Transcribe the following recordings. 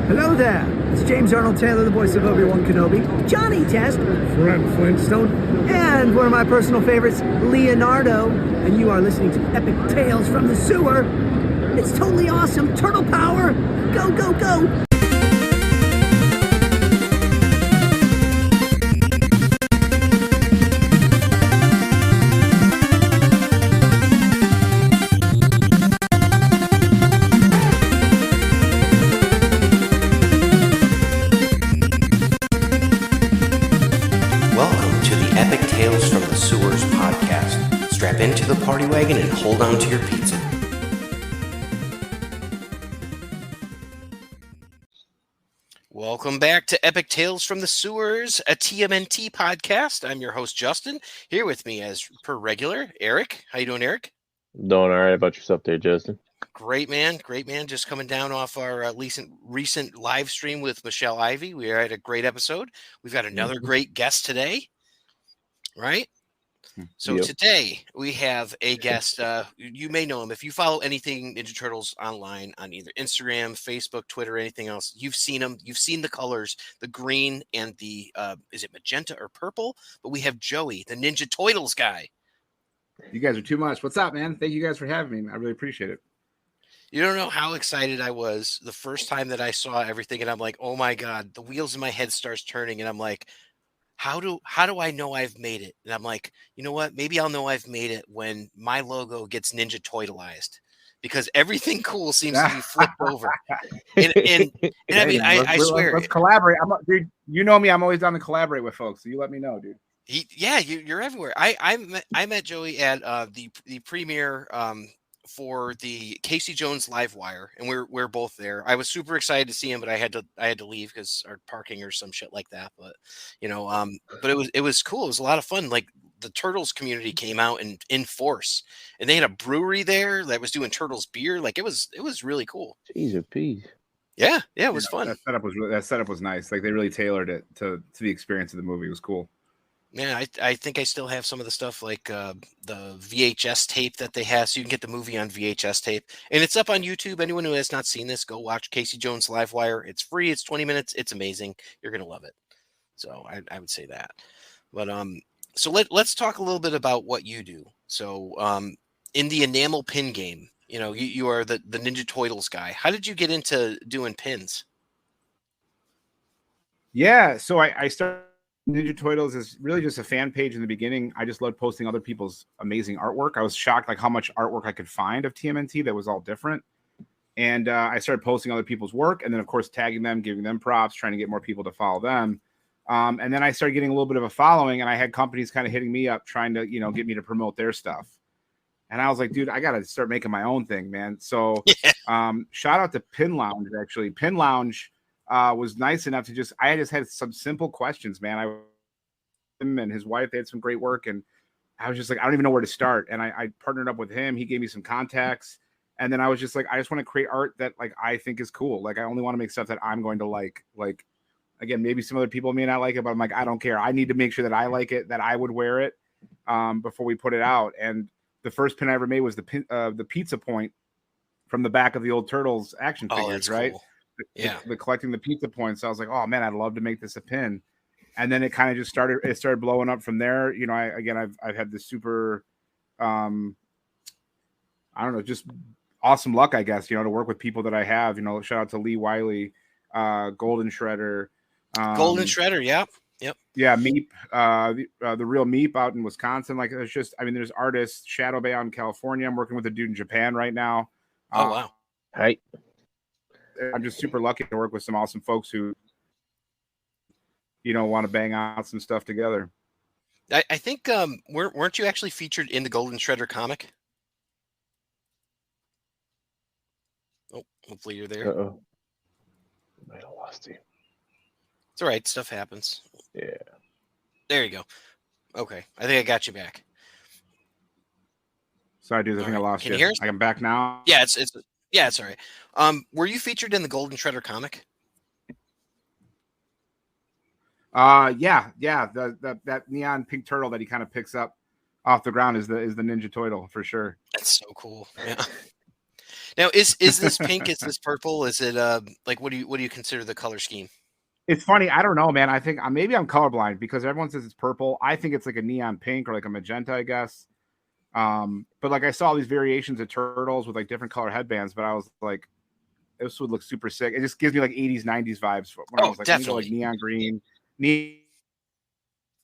Hello there, it's James Arnold Taylor, the voice of Obi-Wan Kenobi, Johnny Test, Fred Flintstone, and one of my personal favorites, Leonardo, and you are listening to Epic Tales from the Sewer. It's totally awesome, turtle power, go, go, go! Tales from the Sewers podcast. Strap into the party wagon and hold on to your pizza. Welcome back to Epic Tales from the Sewers, a TMNT podcast. I'm your host, Justin. Here with me, as per regular, Eric. How you doing, Eric? Doing all right. About yourself there, Justin? Great, man. Great, man. Just coming down off our recent live stream with Michelle Ivy. We had a great episode. We've got another great guest today. Right? So Today we have a guest. You may know him. If you follow anything Ninja Turtles online on either Instagram, Facebook, Twitter, anything else, you've seen him. You've seen the colors, the green and the, is it magenta or purple? But we have Joey, the Ninja Toitles guy. You guys are too much. What's up, man? Thank you guys for having me. I really appreciate it. You don't know how excited I was the first time that I saw everything. And I'm like, oh my God, the wheels in my head starts turning. And I'm like, how do I know I've made it? And I'm like, you know what? Maybe I'll know I've made it when my logo gets Ninja Toitolized, because everything cool seems to be flipped over. And I mean, I swear, let's collaborate. Dude, you know me. I'm always down to collaborate with folks. So you let me know, dude. You're everywhere. I met Joey at the premiere for the Casey Jones Live Wire, and we're both there. I was super excited to see him, but I had to leave because our parking or some shit like that. But but it was cool. It was a lot of fun. Like, the Turtles community came out in force, and they had a brewery there that was doing Turtles beer. Like, it was really cool. Jeez, a piece. Yeah, it was fun. That setup was nice. Like, they really tailored it to the experience of the movie. It was cool. Yeah, I think I still have some of the stuff, like the VHS tape that they have, so you can get the movie on VHS tape. And it's up on YouTube. Anyone who has not seen this, go watch Casey Jones Live Wire. It's free. It's 20 minutes. It's amazing. You're going to love it. So I would say that. But so let's talk a little bit about what you do. So in the enamel pin game, you are the Ninja Toitles guy. How did you get into doing pins? Yeah, so I started Ninja Toitles is really just a fan page in the beginning. I just loved posting other people's amazing artwork. I was shocked like how much artwork I could find of TMNT that was all different. And I started posting other people's work, and then of course tagging them, giving them props, trying to get more people to follow them. And then I started getting a little bit of a following, and I had companies kind of hitting me up trying to, get me to promote their stuff. And I was like, dude, I got to start making my own thing, man. So shout out to Pin Lounge, actually. Pin Lounge was nice enough to I just had some simple questions, man. Him and his wife, they had some great work, and I was just like, I don't even know where to start. And I partnered up with him. He gave me some contacts, and then I was just like, I just want to create art that like I think is cool. Like, I only want to make stuff that I'm going to like. Like, again, maybe some other people may not like it, but I'm like, I don't care. I need to make sure that I like it, that I would wear it before we put it out. And the first pin I ever made was the pizza point from the back of the old Turtles action figures, right? Cool. The collecting the pizza points. So I was like, oh man, I'd love to make this a pin. And then it kind of just started blowing up from there. I've had this super, I don't know, just awesome luck, I guess, to work with people that I have, shout out to Lee Wiley, Golden Shredder. Golden Shredder. Yep. Yeah. Meep, the real Meep out in Wisconsin. Like, it's just, there's artists, Shadow Bay out in California. I'm working with a dude in Japan right now. Oh, wow. Hey. I'm just super lucky to work with some awesome folks who, want to bang out some stuff together. I think, weren't you actually featured in the Golden Shredder comic? Oh, hopefully you're there. Uh-oh. I might have lost you. It's all right. Stuff happens. Yeah. There you go. Okay. I think I got you back. Sorry, dude. I think I lost you. Can you hear us? I'm back now. Yeah, it's all right. Were you featured in the Golden Shredder comic? Yeah. That neon pink turtle that he kind of picks up off the ground is the Ninja Toitle for sure. That's so cool. Yeah. Now, is this pink? Is this purple? Is it like what do you consider the color scheme? It's funny. I don't know, man. I think maybe I'm colorblind because everyone says it's purple. I think it's like a neon pink or like a magenta, I guess. But like I saw all these variations of turtles with like different color headbands, but I was like, this would look super sick. It just gives me like 80s, 90s vibes when I was like, definitely. like neon green, neon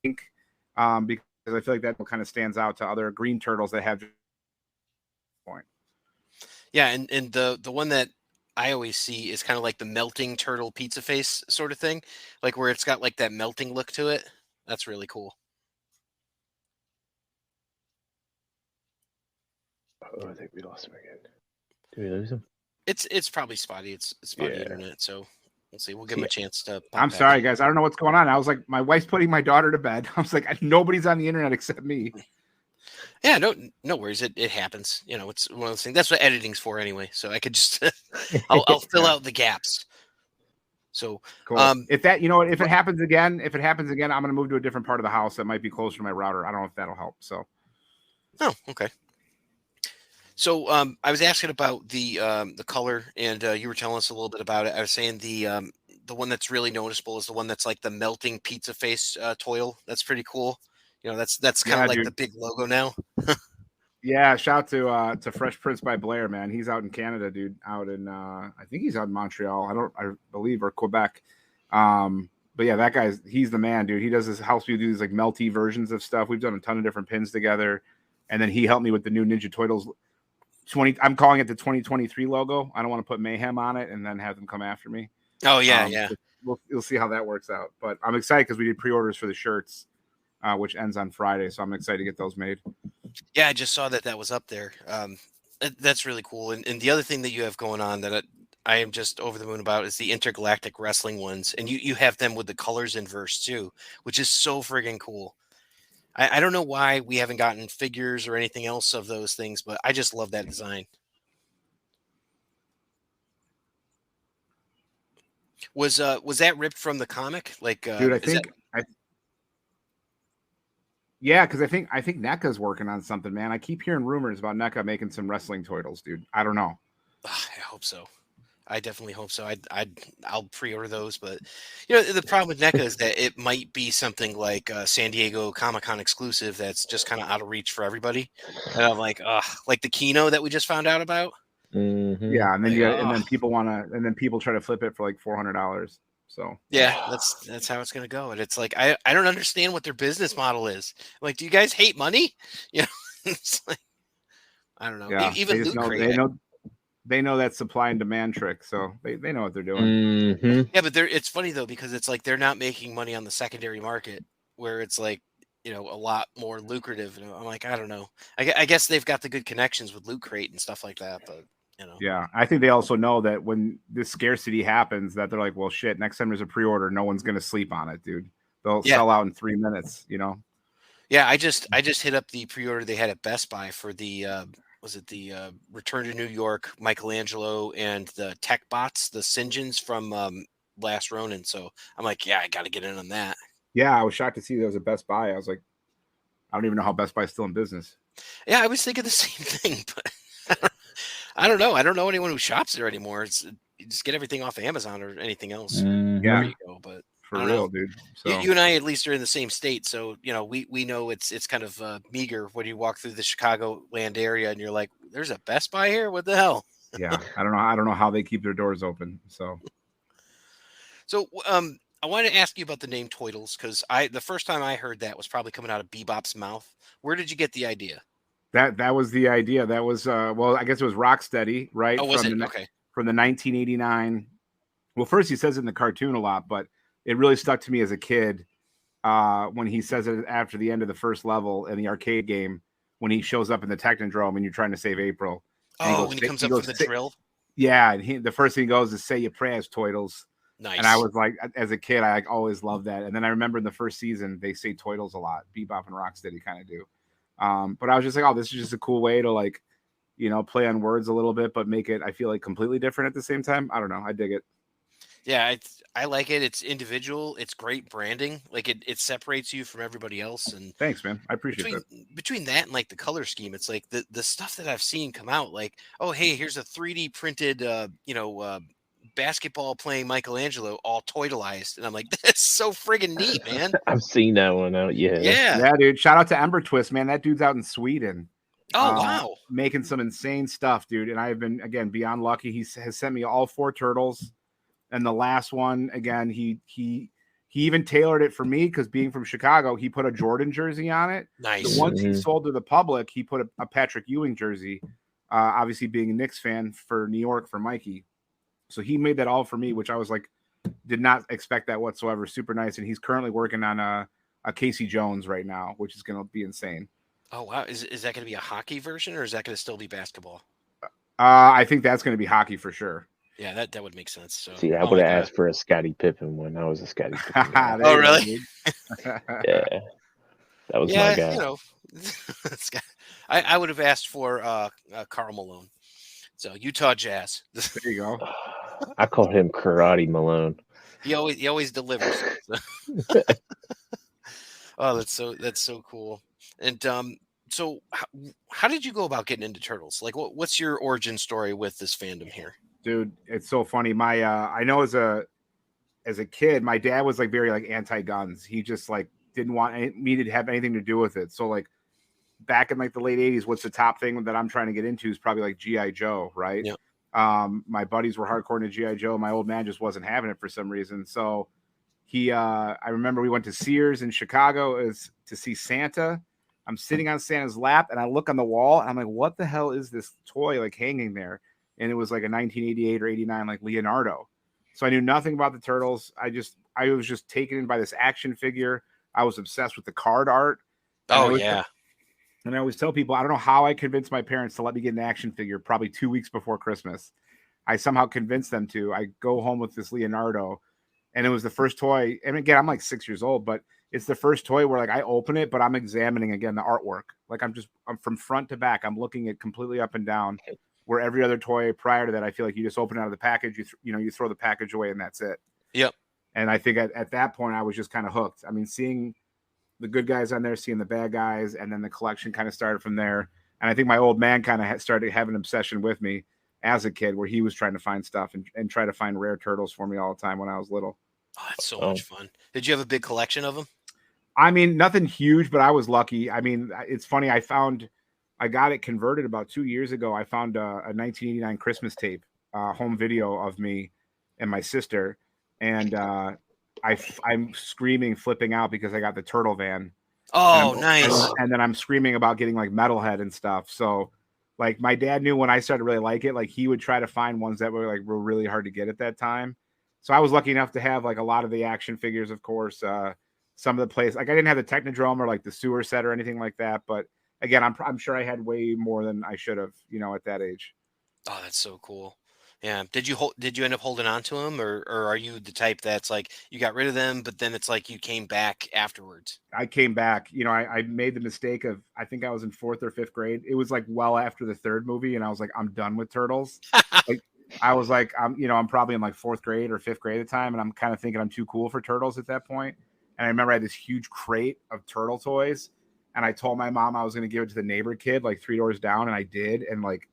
pink. Because I feel like that kind of stands out to other green turtles that have point. Yeah, and the one that I always see is kind of like the melting turtle pizza face sort of thing, like where it's got like that melting look to it. That's really cool. Oh, I think we lost him again. Did we lose him? It's probably spotty. It's spotty Yeah. internet, so we'll see. We'll give him a chance to. I'm sorry, guys. I don't know what's going on. I was like, my wife's putting my daughter to bed. I was like, nobody's on the internet except me. Yeah, no worries. It happens. You know, it's one of those things. That's what editing's for anyway. So I could just I'll fill out the gaps. So cool. If that, if it happens again, I'm gonna move to a different part of the house that might be closer to my router. I don't know if that'll help. So oh, okay. So I was asking about the color, and you were telling us a little bit about it. I was saying the one that's really noticeable is the one that's like the melting pizza face toil. That's pretty cool. You know, that's kind of like the big logo now. Yeah, shout out to Fresh Prince by Blair, man. He's out in Canada, dude. Out in I think he's out in Montreal. I believe, or Quebec. But yeah, that he's the man, dude. He does this, helps me do these like melty versions of stuff. We've done a ton of different pins together, and then he helped me with the new Ninja Toitles 20. I'm calling it the 2023 logo. I don't want to put mayhem on it and then have them come after me. Oh yeah, yeah. We'll see how that works out. But I'm excited because we did pre-orders for the shirts, which ends on Friday, so I'm excited to get those made. Yeah, I just saw that was up there. That's really cool. And the other thing that you have going on that I am just over the moon about is the intergalactic wrestling ones, and you have them with the colors inverse too, which is so friggin' cool. I don't know why we haven't gotten figures or anything else of those things, but I just love that design. Was that ripped from the comic? Like, dude, I think yeah, because I think NECA's working on something, man. I keep hearing rumors about NECA making some wrestling toitles, dude. I don't know. I hope so. I definitely hope so. I'll pre-order those, but the problem with NECA is that it might be something like San Diego Comic-Con exclusive that's just kind of out of reach for everybody. And I'm like, like the Kino that we just found out about. Mm-hmm. Yeah, and then and then people try to flip it for like $400. So yeah, that's how it's gonna go. And it's like I don't understand what their business model is. Like, do you guys hate money? It's like I don't know. Yeah, Even Loot they know that supply and demand trick, so they know what they're doing. Mm-hmm. Yeah, but it's funny though because it's like they're not making money on the secondary market where it's like a lot more lucrative. And I'm like, I don't know. I guess they've got the good connections with Loot Crate and stuff like that, but. Yeah, I think they also know that when this scarcity happens, that they're like, well, shit, next time there's a pre-order, no one's gonna sleep on it, dude. They'll sell out in 3 minutes, Yeah, I just hit up the pre-order they had at Best Buy for the Return to New York, Michelangelo, and the Tech Bots, the Sinjins from Last Ronin. So I'm like, yeah, I got to get in on that. Yeah, I was shocked to see there was a Best Buy. I was like, I don't even know how Best Buy is still in business. Yeah, I was thinking the same thing, but I don't know. I don't know anyone who shops there anymore. You just get everything off of Amazon or anything else. Mm-hmm. Yeah, there you go. But for real, dude. So you and I at least are in the same state, so we know it's kind of meager when you walk through the Chicagoland area and you're like, "There's a Best Buy here? What the hell?" Yeah, I don't know how they keep their doors open. So I wanted to ask you about the name Toitles because the first time I heard that was probably coming out of Bebop's mouth. Where did you get the idea? That was the idea. That was well, I guess it was Rocksteady, right? Oh, was it? Okay. From the 1989. Well, first he says it in the cartoon a lot, but it really stuck to me as a kid when he says it after the end of the first level in the arcade game when he shows up in the Technodrome and you're trying to save April. Oh, when he comes up with the drill. Yeah, and the first thing he goes is "Say your prayers, Toitles." Nice. And I was like, as a kid, I always loved that. And then I remember in the first season they say Toitles a lot. Bebop and Rocksteady kind of do. But I was just like, oh, this is just a cool way to like, play on words a little bit, but make it, I feel like, completely different at the same time. I don't know. I dig it. Yeah, I like it. It's individual. It's great branding. Like it separates you from everybody else. And Thanks, man. I appreciate between that. between that and like the color scheme, it's like the stuff that I've seen come out. Like, oh hey, here's a 3D printed basketball playing Michelangelo all toitolized, and I'm like, that's so friggin' neat, man. I've seen that one out. Yeah. Yeah. Yeah, dude. Shout out to Ember Twist, man. That dude's out in Sweden. Oh wow. Making some insane stuff, dude. And I have been again beyond lucky. He has sent me all 4 turtles, and the last one again, he even tailored it for me because being from Chicago, he put a Jordan jersey on it. Nice. The ones he sold to the public, he put a Patrick Ewing jersey. Obviously, being a Knicks fan for New York for Mikey, so he made that all for me, which I was like, did not expect that whatsoever. Super nice, and he's currently working on a Casey Jones right now, which is going to be insane. Oh wow. Is that going to be a hockey version, or is that going to still be basketball? I think that's going to be hockey for sure. Yeah, that would make sense. So See, I would have asked for a Scottie Pippen when I was a Scottie Pippen guy. Oh really? Yeah, that was my guy. You know, I would have asked for Karl Malone. So Utah Jazz. There you go. I called him Karate Malone. He always delivers. Oh, that's so cool. And so how did you go about getting into turtles? Like, what's your origin story with this fandom here? Dude, it's so funny. My I know as a kid, my dad was like very like anti-guns. He just like didn't want me to have anything to do with it. So like back in like the late 80s, what's the top thing that I'm trying to get into is probably like G.I. Joe, right? Yep. My buddies were hardcore into G.I. Joe. My old man just wasn't having it for some reason. So I remember we went to Sears in Chicago to see Santa. I'm sitting on Santa's lap and I look on the wall and I'm like, what the hell is this toy like hanging there? And it was like a 1988 or 89 like Leonardo. So I knew nothing about the turtles. I was just taken in by this action figure. I was obsessed with the card art. Oh yeah. And I always tell people, I don't know how I convinced my parents to let me get an action figure probably 2 weeks before Christmas. I somehow convinced them to. I go home with this Leonardo, and it was the first toy. And again, I'm like 6 years old, but it's the first toy where like I open it, but I'm examining again the artwork. Like I'm from front to back. I'm looking at completely up and down. Where every other toy prior to that, I feel like you just open it out of the package, you throw the package away, and that's it. Yep. And I think at that point, I was just kind of hooked. I mean, seeing the good guys on there, seeing the bad guys, and then the collection kind of started from there. And I think my old man kind of started having an obsession with me as a kid, where he was trying to find stuff and try to find rare turtles for me all the time when I was little. Oh, that's so much fun. Did you have a big collection of them? I mean, nothing huge, but I was lucky. I mean, it's funny. I got it converted about 2 years ago. I found a 1989 Christmas tape, home video of me and my sister. And I'm screaming, flipping out because I got the turtle van. Oh, nice. And then I'm screaming about getting like Metalhead and stuff. So like my dad knew when I started to really like it, like he would try to find ones that were really hard to get at that time. So I was lucky enough to have like a lot of the action figures, of course, some of the plays. Like I didn't have the Technodrome or like the sewer set or anything like that. But again, I'm sure I had way more than I should have, at that age. Oh, that's so cool. Yeah. Did you end up holding on to them, or are you the type that's like you got rid of them, but then it's like you came back afterwards? I came back. I made the mistake of, I think I was in 4th or 5th grade. It was like well after the 3rd movie, and I was like, I'm done with turtles. Like I was like, I'm probably in like 4th grade or 5th grade at the time, and I'm kind of thinking I'm too cool for turtles at that point. And I remember I had this huge crate of turtle toys, and I told my mom I was going to give it to the neighbor kid like 3 doors down, and I did. And like,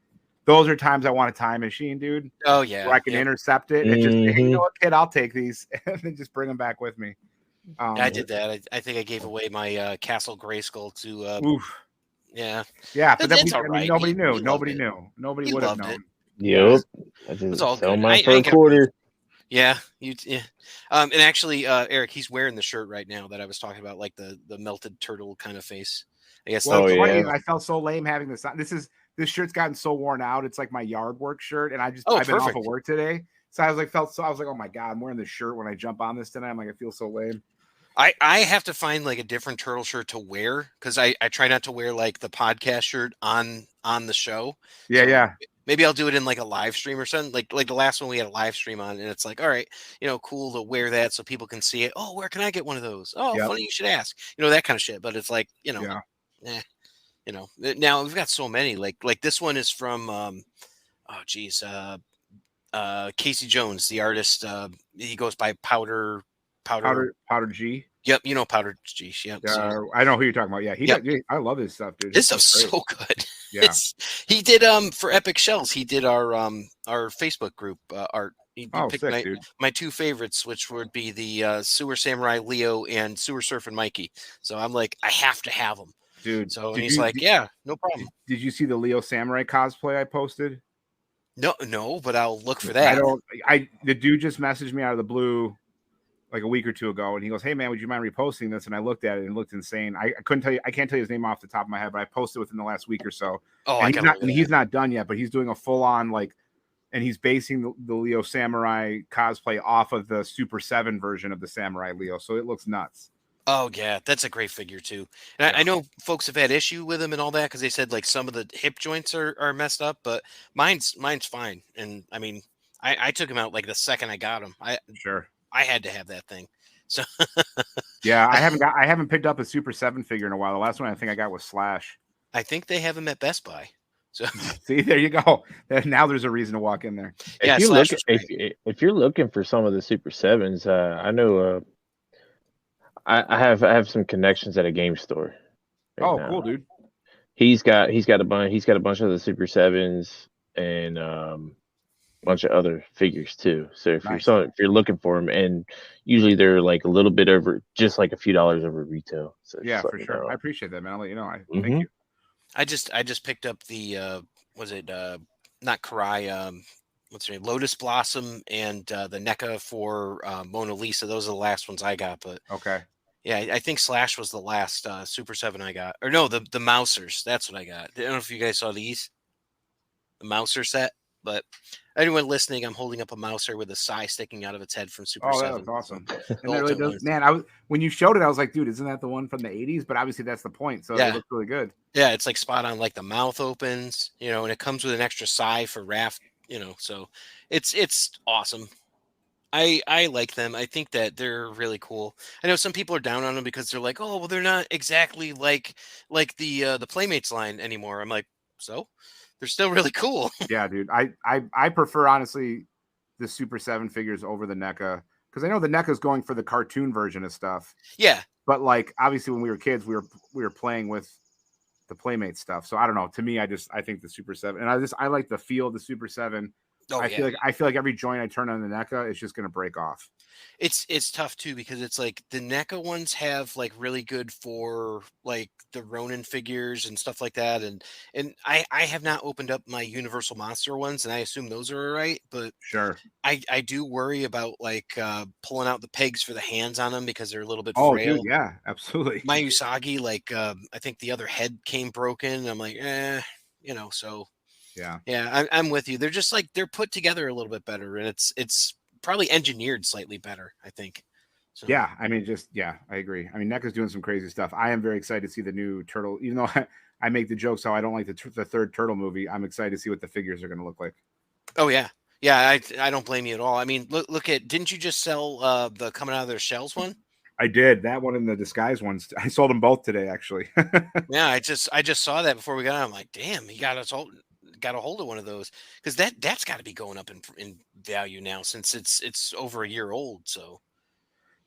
those are times I want a time machine, dude. Oh yeah, where I can intercept it and just, hey, you know what, kid, I'll take these, and then just bring them back with me. I did that. I think I gave away my Castle Grayskull to. Oof. Yeah. But then all right. Nobody knew. Nobody Would have known. Yep. I was all sell good. mine for a quarter. Yeah, yeah. And actually, Eric, he's wearing the shirt right now that I was talking about, like the melted turtle kind of face. I guess. Well, I felt so lame having this on. This shirt's gotten so worn out. It's like my yard work shirt, and I've been off of work today, so I was like, oh my god, I'm wearing this shirt when I jump on this tonight. I'm like, I feel so lame. I have to find like a different turtle shirt to wear because I try not to wear like the podcast shirt on the show. Yeah. Maybe I'll do it in like a live stream or something. Like the last one we had a live stream on, and it's like, all right, cool to wear that so people can see it. Oh, where can I get one of those? Oh, funny you should ask. That kind of shit. But it's like, now we've got so many. Like this one is from Casey Jones, the artist. He goes by Powder. Powder G. Yep, you know Powder G. Yep. I know who you're talking about. Yeah, Yep. I love his stuff, dude. This stuff's so good. Yeah. He did for Epic Shells. He did our Facebook group art. He picked sick, my two favorites, which would be the Sewer Samurai Leo and Sewer Surfing Mikey. So I'm like, I have to have them, dude. So and he's like, yeah, no problem. Did you see the Leo Samurai cosplay I posted? No, but I'll look for that. The dude just messaged me out of the blue like a week or two ago, and he goes, "Hey man, would you mind reposting this?" And I looked at it and it looked insane. I couldn't tell you, I can't tell you his name off the top of my head, but I posted within the last week or so. Oh, and he's not done yet, but he's doing a full on and he's basing the Leo Samurai cosplay off of the Super 7 version of the Samurai Leo, so it looks nuts. Oh yeah, that's a great figure too. And I know folks have had issue with him and all that because they said like some of the hip joints are messed up, but mine's fine. And I mean, I took him out like the second I got him. I had to have that thing. So yeah, I haven't picked up a Super 7 figure in a while. The last one I think I got was Slash. I think they have him at Best Buy. So see, there you go. Now there's a reason to walk in there. Yeah, if you're looking for some of the Super 7s, I know I have some connections at a game store. Right now. Cool, dude. He's got a bunch of the Super 7s and bunch of other figures too. So if you're looking for them, and usually they're like a little bit over, just like a few dollars over retail. So yeah, for sure. I appreciate that, man. I'll let you know. Thank you. I just picked up the not Karai, what's her name, Lotus Blossom, and the NECA for Mona Lisa. Those are the last ones I got. But okay, yeah, I think Slash was the last Super 7 I got, or no, the Mousers. That's what I got. I don't know if you guys saw these, the Mouser set. But anyone listening, I'm holding up a Mouser with a sai sticking out of its head from Super 7. Oh, that's awesome. And that really does, man, when you showed it, I was like, dude, isn't that the one from the 80s? But obviously that's the point. So it looks really good. Yeah, it's like spot on, like the mouth opens, and it comes with an extra sai for Raph, so it's awesome. I like them. I think that they're really cool. I know some people are down on them because they're like, oh, well, they're not exactly like the Playmates line anymore. I'm like, so? They're still really cool. Yeah, dude. I prefer, honestly, the Super 7 figures over the NECA, because I know the NECA is going for the cartoon version of stuff. Yeah. But like, obviously, when we were kids, we were playing with the Playmate stuff. So I don't know. To me, I think the Super 7, and I like the feel of the Super 7. Oh, I feel like every joint I turn on the NECA, it's just going to break off. It's tough too, because it's like the NECA ones have like really good for like the Ronin figures and stuff like that, and I have not opened up my Universal Monster ones, and I assume those are all right, but sure, I do worry about like pulling out the pegs for the hands on them because they're a little bit frail. Dude, yeah, absolutely. My Usagi, like I think the other head came broken. I'm like, so yeah, I'm with you. They're just like, they're put together a little bit better, and it's probably engineered slightly better, I think. So. Yeah, I mean, I agree. I mean, NECA's doing some crazy stuff. I am very excited to see the new Turtle. Even though I make the jokes how I don't like the third Turtle movie, I'm excited to see what the figures are going to look like. Oh yeah, I don't blame you at all. I mean, look at, didn't you just sell the coming out of their shells one? I did, that one and the disguise ones. I sold them both today, actually. Yeah, I just saw that before we got on. I'm like, damn, he got a hold of one of those, because that's got to be going up in value now, since it's over a year old. So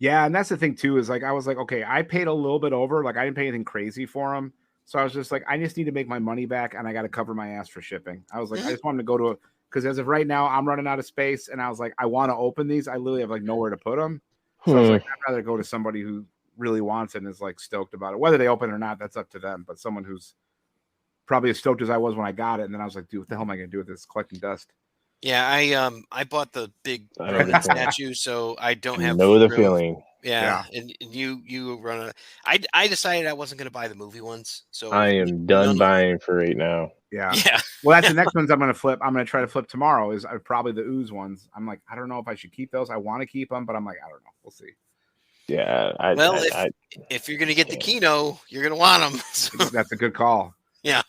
yeah, and that's the thing too, is like, I was like, okay, I paid a little bit over, like I didn't pay anything crazy for them, so I was just like, I just need to make my money back, and I got to cover my ass for shipping. I was like, I just wanted to go to because as of right now, I'm running out of space, and I was like, I want to open these. I literally have like nowhere to put them, so I was like, I'd rather go to somebody who really wants it and is like stoked about it. Whether they open it or not, that's up to them. But someone who's probably as stoked as I was when I got it, and then I was like, dude, what the hell am I gonna do with this? Collecting dust. Yeah, I bought the big statue, so I don't have the feeling. Yeah, and you run I decided I wasn't gonna buy the movie ones, so I am done buying for right now. Yeah. Well, that's the next ones I'm gonna flip. I'm gonna try to flip tomorrow. Is probably the ooze ones. I'm like, I don't know if I should keep those. I want to keep them, but I'm like, I don't know. We'll see. Yeah. If you're gonna get the Kino, you're gonna want them. So. That's a good call. Yeah,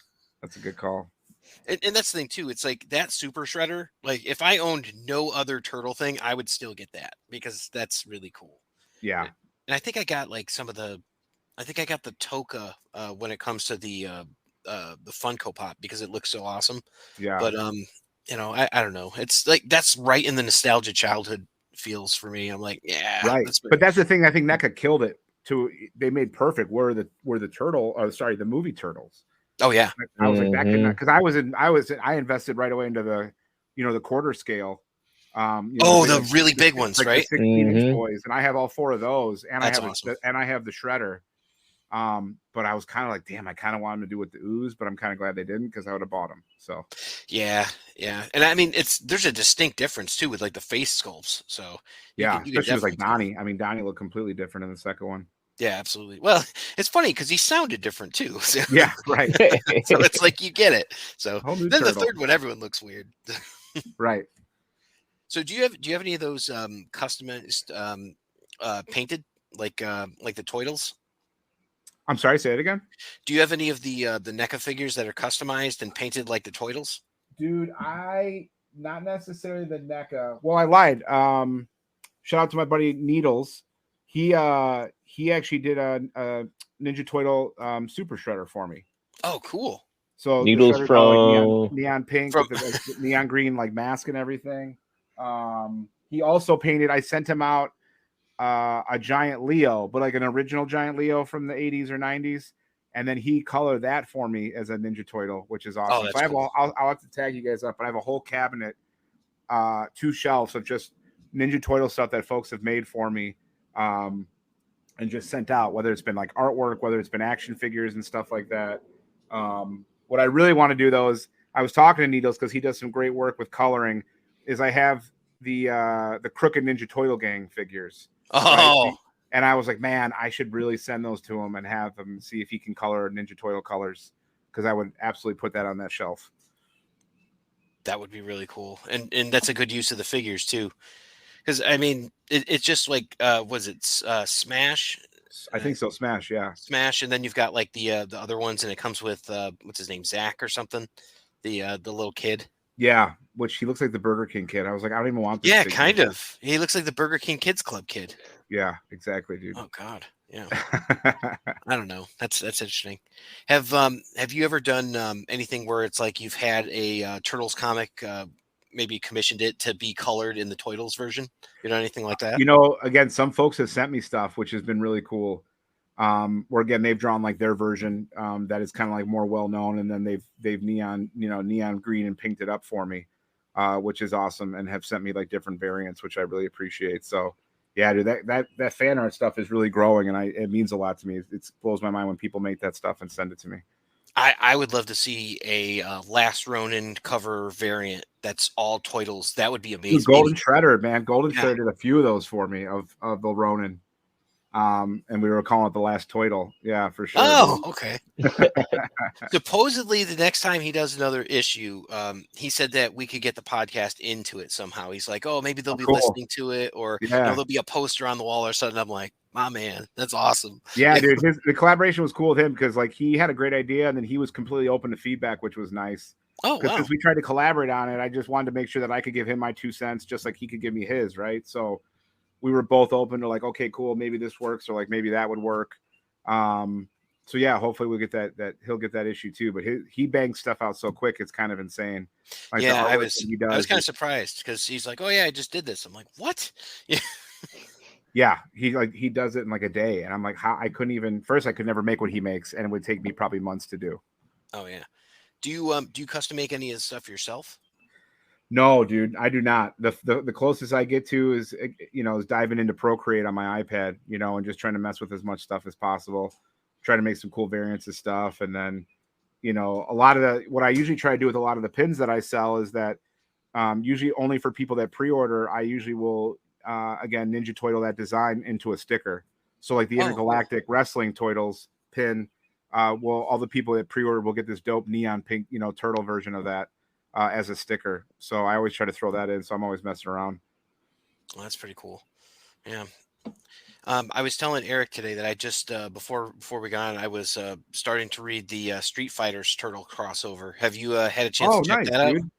that's a good call. And that's the thing too. It's like that Super Shredder. Like if I owned no other turtle thing, I would still get that, because that's really cool. Yeah. And I think I got like I think I got the Toka when it comes to the Funko Pop, because it looks so awesome. Yeah. But I don't know. It's like that's right in the nostalgia childhood feels for me. I'm like, yeah, Right. But that's the thing. I think NECA killed it. They made perfect. Were the the movie Turtles. Oh yeah. I was like that could not, because I invested right away into the quarter scale. The really big ones, like right? the 16-inch boys, and I have all 4 of those, and That's I have awesome. and I have the shredder. But I was kind of like, damn, I kind of want them to do with the ooze, but I'm kind of glad they didn't, because I would have bought them. So yeah, and I mean there's a distinct difference too with like the face sculpts. So you can especially with like definitely Donnie. I mean, Donnie looked completely different in the second one. Yeah, absolutely. Well, it's funny because he sounded different too. So, Yeah, right. so it's like you get it. So Whole new then turtle. the third one, everyone looks weird. Right. So do you have any of those customized painted like the Toitles? I'm sorry, say it again. Do you have any of the NECA figures that are customized and painted like the Toitles? Dude, not necessarily the NECA. Well, I lied. Shout out to my buddy Needles. He actually did a Ninja Toitle super shredder for me. Oh, cool. So Needles the from like neon pink with the neon green like mask and everything. He also painted. I sent him out a giant Leo, but like an original giant Leo from the 80s or 90s, and then he colored that for me as a Ninja Toitle, which is awesome. that's so I have cool. I'll have to tag you guys up, but I have a whole cabinet, 2 shelves of just Ninja Toitle stuff that folks have made for me, and just sent out, whether it's been like artwork, whether it's been action figures and stuff like that. What I really want to do though is, I was talking to Needles because he does some great work with coloring, is I have the Crooked Ninja Toitle Gang figures. Oh, right? And I was like, man, I should really send those to him and have him see if he can color Ninja Toitle colors, because I would absolutely put that on that shelf. that would be really cool, and that's a good use of the figures too, because I mean it's just like was it Smash? I think so. Smash, yeah. Smash, and then you've got like the other ones, and it comes with what's his name, Zach or something, the little kid. Yeah, which he looks like the Burger King kid. I was like, I don't even want this. Yeah, kind of. He looks like the Burger King Kids Club kid. Yeah, exactly, dude. Oh God, yeah. I don't know. That's interesting. Have you ever done anything where it's like you've had a Turtles comic, maybe commissioned it to be colored in the Toitles version? Anything like that? Again, some folks have sent me stuff, which has been really cool. Where again, they've drawn like their version that is kind of like more well known, and then they've neon green and pinked it up for me, which is awesome, and have sent me like different variants, which I really appreciate. So yeah, dude, that fan art stuff is really growing, and it means a lot to me. It blows my mind when people make that stuff and send it to me. I would love to see a Last Ronin cover variant that's all Toitles. That would be amazing. Dude, Golden Shredder, man. Golden Shredder did a few of those for me of the Ronin. And we were calling it the Last Toitle. Yeah, for sure. Oh, okay. Supposedly the next time he does another issue, he said that we could get the podcast into it somehow. He's like, oh, maybe they'll be listening to it, or there'll be a poster on the wall or something. I'm like, my man, that's awesome. Yeah, dude, the collaboration was cool with him, because like he had a great idea, and then he was completely open to feedback, which was nice. Oh, because wow. Since we tried to collaborate on it, I just wanted to make sure that I could give him my 2 cents, just like he could give me his, right? So we were both open to like, okay, cool, maybe this works, or like maybe that would work. So yeah, hopefully we'll get that he'll get that issue too. But he bangs stuff out so quick, it's kind of insane. Like, yeah, I was kind of surprised, because he's like, oh yeah, I just did this. I'm like, what? Yeah, he does it in like a day, and I'm like, how? I could never make what he makes, and it would take me probably months to do. Oh yeah. Do you custom make any of the stuff yourself? No, dude, I do not. The closest I get to is diving into Procreate on my iPad, and just trying to mess with as much stuff as possible. Try to make some cool variants of stuff, and then, a lot of what I usually try to do with a lot of the pins that I sell is that, usually only for people that pre-order, I usually will again Ninja Toitle that design into a sticker. So like the Intergalactic Wrestling Toitles pin, all the people that pre-order will get this dope neon pink, turtle version of that. As a sticker. So I always try to throw that in. So I'm always messing around. Well, that's pretty cool. Yeah. I was telling Eric today that I just, before we got on, I was starting to read the Street Fighters Turtle crossover. Have you had a chance to check that out? Dude.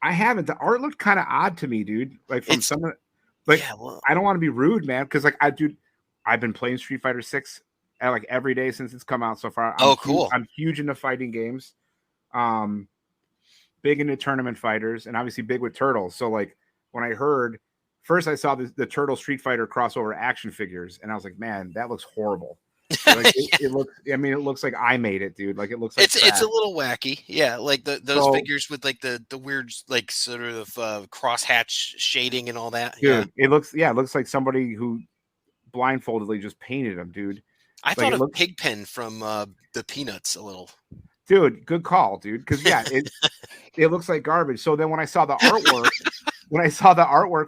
I haven't. The art looked kind of odd to me, dude. Like from someone, like, I don't want to be rude, man. Because like I've been playing Street Fighter 6 like every day since it's come out so far. Cool. I'm huge into fighting games. big into tournament fighters, and obviously big with turtles. So like when I heard first, I saw the Turtle Street Fighter crossover action figures, and I was like, man, that looks horrible. Like it looks. I mean, it looks like I made it, dude. Like it looks like it's a little wacky, yeah. Like those figures with like the weird like sort of crosshatch shading and all that. Dude, it looks like somebody who blindfoldedly just painted them, dude. I thought of Pigpen from the Peanuts a little. Dude, good call, dude. Because it looks like garbage. So then when I saw the artwork,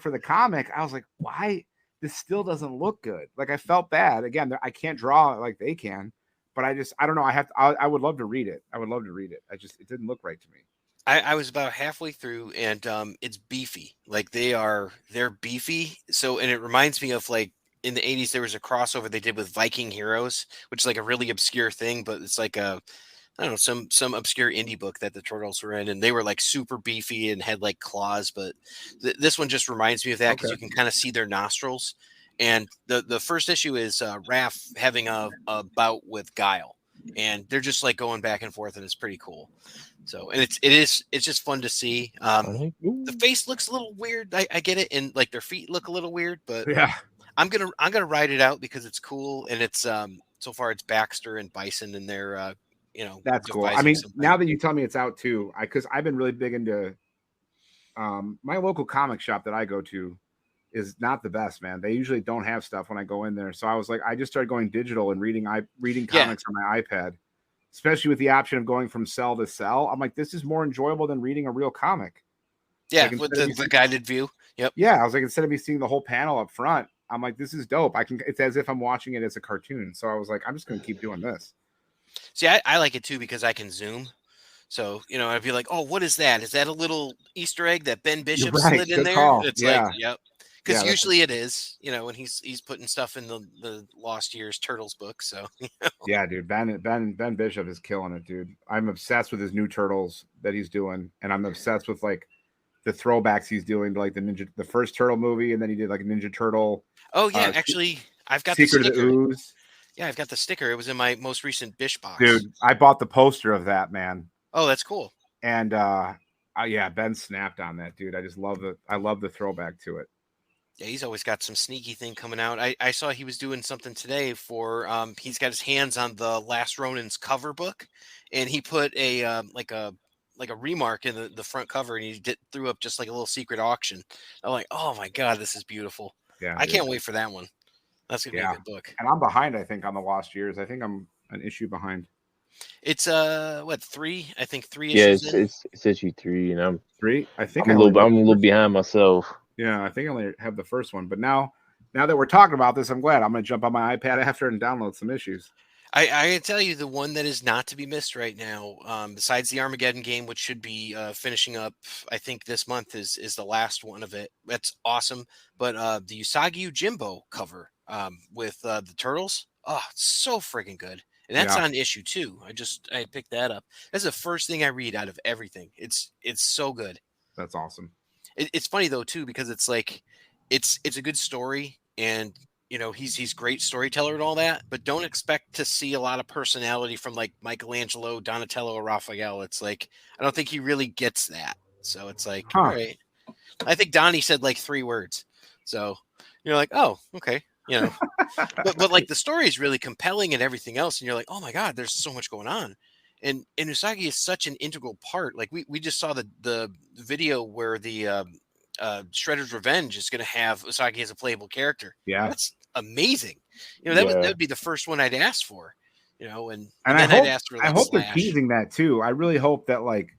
for the comic, I was like, why? This still doesn't look good. Like I felt bad. Again, I can't draw like they can, but I don't know. I would love to read it. It didn't look right to me. I was about halfway through, and it's beefy. Like they're beefy. So, and it reminds me of like in the 80s, there was a crossover they did with Viking Heroes, which is like a really obscure thing, but it's like I don't know, some obscure indie book that the Turtles were in, and they were like super beefy and had like claws. But this one just reminds me of that because you can kind of see their nostrils. And the first issue is Raph having a bout with Guile, and they're just like going back and forth, and it's pretty cool. So, and it's just fun to see. The face looks a little weird. I get it, and like their feet look a little weird, but yeah, I'm gonna ride it out because it's cool, and it's so far it's Baxter and Bison, and they're that's cool. I mean, now that you tell me it's out too, because I've been really big into my local comic shop that I go to is not the best, man. They usually don't have stuff when I go in there. So I was like, I just started going digital and reading comics on my iPad, especially with the option of going from cell to cell. I'm like, this is more enjoyable than reading a real comic. Yeah, like with the guided view. Yep. Yeah, I was like, instead of me seeing the whole panel up front, I'm like, this is dope. It's as if I'm watching it as a cartoon. So I was like, I'm just going to keep doing this. See, I like it too because I can zoom. So, I'd be like, oh, what is that? Is that a little Easter egg that Ben Bishop slid in there? Call. It's like, yep. Because usually it is, when he's putting stuff in the Lost Years Turtles book. So, yeah, dude, Ben Bishop is killing it, dude. I'm obsessed with his new Turtles that he's doing, and I'm obsessed with like the throwbacks he's doing to like the first Turtle movie, and then he did like a Ninja Turtle. Oh yeah, actually, I've got Secret the sticker. of the Ooze. Yeah, I've got the sticker. It was in my most recent Bish box. Dude, I bought the poster of that, man. Oh, that's cool. And yeah, Ben snapped on that, dude. I just love it. I love the throwback to it. Yeah, he's always got some sneaky thing coming out. I saw he was doing something today for he's got his hands on the Last Ronin's cover book, and he put a like a remark in the front cover, and he threw up just like a little secret auction. I'm like, oh my god, this is beautiful. Yeah, I can't wait for that one. That's gonna be a good book. And I'm behind, I think, on the Lost Years. I think I'm an issue behind. It's what, 3? I think 3 issues. Yeah, it's issue 3, and I'm 3. I think I'm a little behind myself. Yeah, I think I only have the first one. But now that we're talking about this, I'm glad. I'm gonna jump on my iPad after and download some issues. I can tell you the one that is not to be missed right now, besides the Armageddon game, which should be finishing up, I think this month is the last one of it. That's awesome. But the Usagi Yojimbo cover with the Turtles, oh, it's so freaking good. And that's on issue 2. I picked that up. That's the first thing I read out of everything. It's so good. That's awesome. It's funny though too, because it's like it's a good story, and he's great storyteller and all that, but don't expect to see a lot of personality from like Michelangelo, Donatello, or Raphael. It's like I don't think he really gets that. So it's like, all right. I think Donnie said like 3 words. So you're like, oh, okay. But like the story is really compelling and everything else, and you're like, oh my god, there's so much going on. And Usagi is such an integral part. Like we just saw the video where the Shredder's Revenge is going to have Usagi as a playable character. Yeah, that's amazing. That would be the first one I'd ask for. And then I'd ask for. Like, I hope they're teasing that too. I really hope that like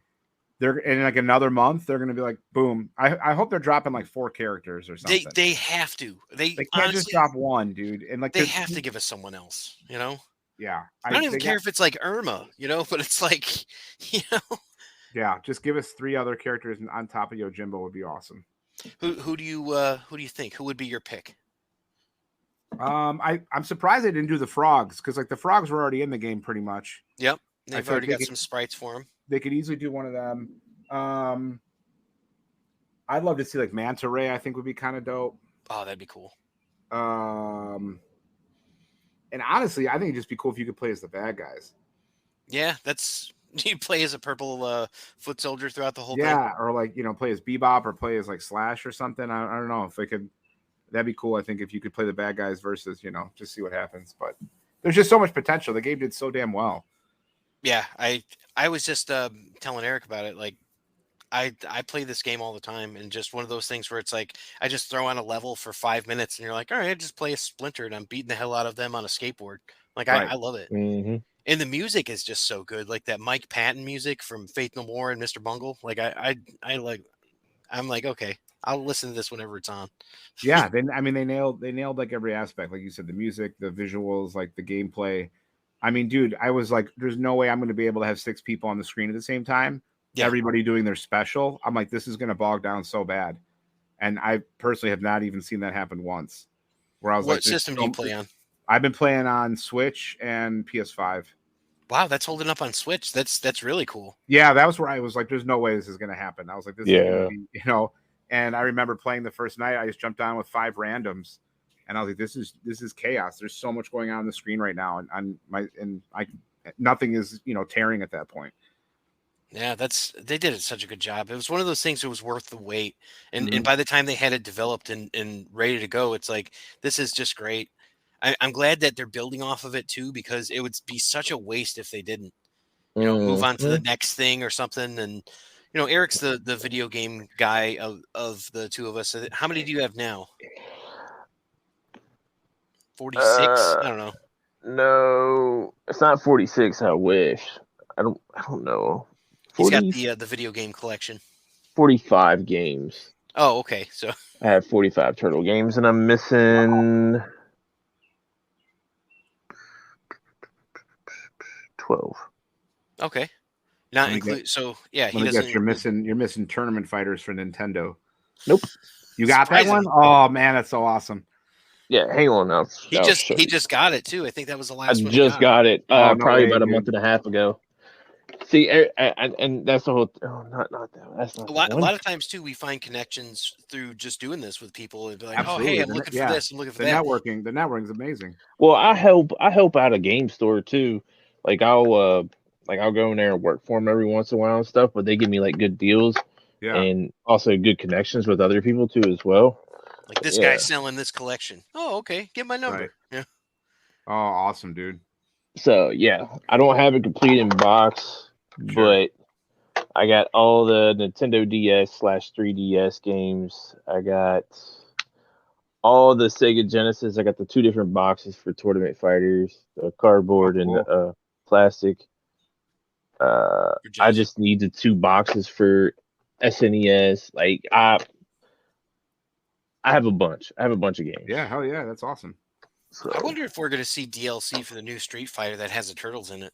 they're in like another month they're going to be like boom. I hope they're dropping like 4 characters or something. They have to. They can't honestly, just drop one, dude. And like they have to give us someone else. Yeah, I don't even care if it's like Irma, but it's like, Yeah, just give us 3 other characters on top of Yojimbo would be awesome. Who do you think? Who would be your pick? I'm surprised they didn't do the frogs because like the frogs were already in the game pretty much. Yep, they've already got some sprites for them. They could easily do one of them. I'd love to see like Manta Ray. I think would be kind of dope. Oh, that'd be cool. And honestly, I think it'd just be cool if you could play as the bad guys. Yeah, that's Do you play as a purple foot soldier throughout the whole thing? Yeah, or like play as Bebop or play as like Slash or something. I don't know if they could. That'd be cool. I think if you could play the bad guys versus just see what happens. But there's just so much potential. The game did so damn well. Yeah, I was just telling Eric about it. Like, I play this game all the time, and just one of those things where it's like I just throw on a level for 5 minutes, and you're like, all right, I just play a Splinter, and I'm beating the hell out of them on a skateboard. Like, Right. I love it. Mm-hmm. And the music is just so good, like that Mike Patton music from Faith No More and Mr. Bungle. Like I like, I'm like, okay, I'll listen to this whenever it's on. Yeah, they nailed like every aspect, like you said, the music, the visuals, like the gameplay. I mean, dude, I was like, there's no way I'm going to be able to have 6 people on the screen at the same time. Yeah. Everybody doing their special. I'm like, this is going to bog down so bad. And I personally have not even seen that happen once. Where I was What system do you play on? I've been playing on Switch and PS5. Wow, that's holding up on Switch. That's really cool. Yeah, that was where I was like, there's no way this is going to happen. I was like, this is going to be, and I remember playing the first night, I just jumped on with 5 randoms and I was like, this is chaos. There's so much going on the screen right now. And nothing is, tearing at that point. Yeah, they did it such a good job. It was one of those things that was worth the wait. And by the time they had it developed and ready to go, it's like, this is just great. I'm glad that they're building off of it too, because it would be such a waste if they didn't, move on to the next thing or something. And, Eric's the video game guy of the two of us. How many do you have now? 46? I don't know. No, it's not 46. I wish. I don't know. 40? He's got the video game collection. 45 games. Oh, okay. So I have 45 Turtle games, and I'm missing 12. Okay. Not include. So yeah, he doesn't. You're missing Tournament Fighters for Nintendo. Nope. You got that one? Oh man, that's so awesome. Yeah, hang on now. He just got it too. I think that was the last one. I just got it. Probably about a dude. month and a half ago. See, and that's the whole. Oh, not that. That's not. A lot of times too, we find connections through just doing this with people. And be like, Absolutely. oh, hey, I'm looking for this. I'm looking for the that. The networking's amazing. Well, I help out a game store too. Like I'll go in there and work for them every once in a while and stuff, but they give me like good deals, and also good connections with other people too as well. Like this guy's selling this collection. Oh, okay, get my number. Right. Yeah. Oh, awesome, dude. So yeah, I don't have it complete in box, but I got all the Nintendo DS/3DS games. I got all the Sega Genesis. I got the 2 different boxes for Tournament Fighters, the cardboard and the plastic. I just need the 2 boxes for SNES. Like I have a bunch. I have a bunch of games. Yeah, hell yeah, that's awesome. So, I wonder if we're going to see DLC for the new Street Fighter that has the turtles in it.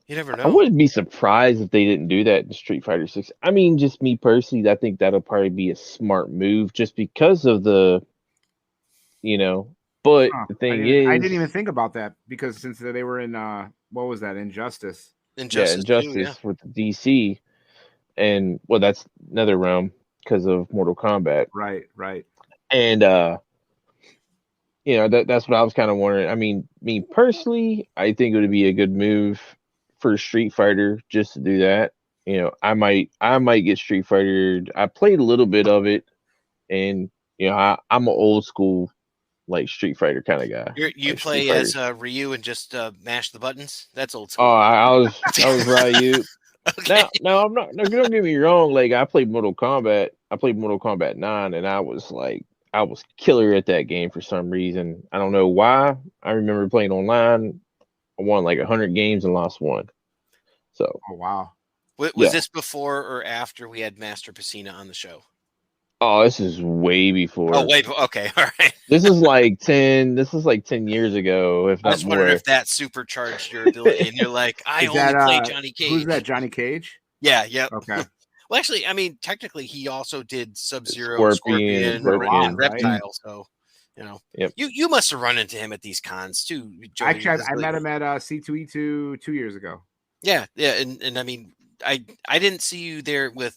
You never know. I wouldn't be surprised if they didn't do that in Street Fighter 6. I mean, just me personally, I think that'll probably be a smart move just because of the, But the thing is, I didn't even think about that because since they were in what was that, Injustice? Injustice 2, with the DC, and well, that's NetherRealm because of Mortal Kombat. Right. And that's what I was kind of wondering. I mean, me personally, I think it would be a good move for Street Fighter just to do that. I might get Street Fighter. I played a little bit of it, and I'm an old school like Street Fighter kind of guy. You like play as Ryu and just mash the buttons. That's old school. Oh, I was Ryu. Okay. No, I'm not. No, don't get me wrong. Like I played Mortal Kombat. I played Mortal Kombat 9, and I was killer at that game for some reason. I don't know why. I remember playing online. I won like 100 games and lost 1. So. Oh wow. Was this before or after we had Master Pacina on the show? Oh, this is way before. Oh, wait. Okay, all right. This is like 10 years ago, if not more. I was wondering if that supercharged your ability, and you're like, I only play Johnny Cage. Who's that, Johnny Cage? Yeah, yep. Okay. Well, actually, I mean, technically, he also did Sub-Zero, Scorpion, and Reptile. So, Yep. You must have run into him at these cons too. Joey, actually, I met him at C2E2 2 years ago. Yeah, and I mean, I didn't see you there with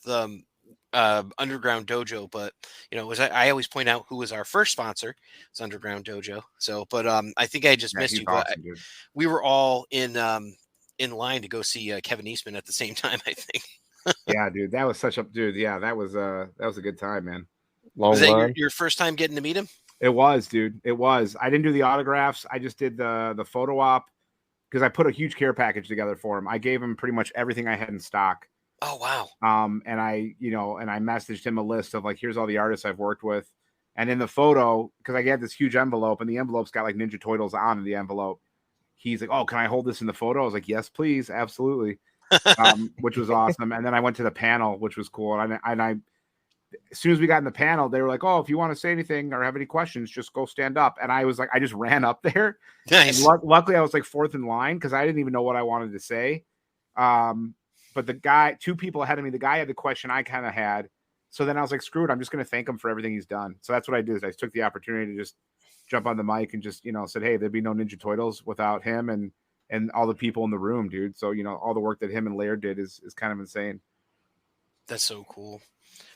Underground Dojo, but I always point out who was our first sponsor. It's Underground Dojo. So, but I think I just missed you. Awesome, but we were all in in line to go see Kevin Eastman at the same time, I think. Yeah, dude, that was such a dude. Yeah, that was a good time, man. Long Was that line. your first time getting to meet him? It was, dude. It was. I didn't do the autographs. I just did the photo op because I put a huge care package together for him. I gave him pretty much everything I had in stock. Oh, wow. And I messaged him a list of like, here's all the artists I've worked with. And in the photo, because I had this huge envelope and the envelope's got like Ninja Toitles on the envelope. He's like, oh, can I hold this in the photo? I was like, yes, please. Absolutely. Which was awesome. And then I went to the panel, which was cool. And I, as soon as we got in the panel, they were like, oh, if you want to say anything or have any questions, just go stand up. And I was like, I just ran up there. Nice. And luckily I was like fourth in line because I didn't even know what I wanted to say. But the guy, 2 people ahead of me, the guy had the question I kind of had. So then I was like, screw it. I'm just going to thank him for everything he's done. So that's what I did. I took the opportunity to just jump on the mic and just, said, hey, there'd be no Ninja Toitles without him and all the people in the room, dude. So, all the work that him and Laird did is kind of insane. That's so cool.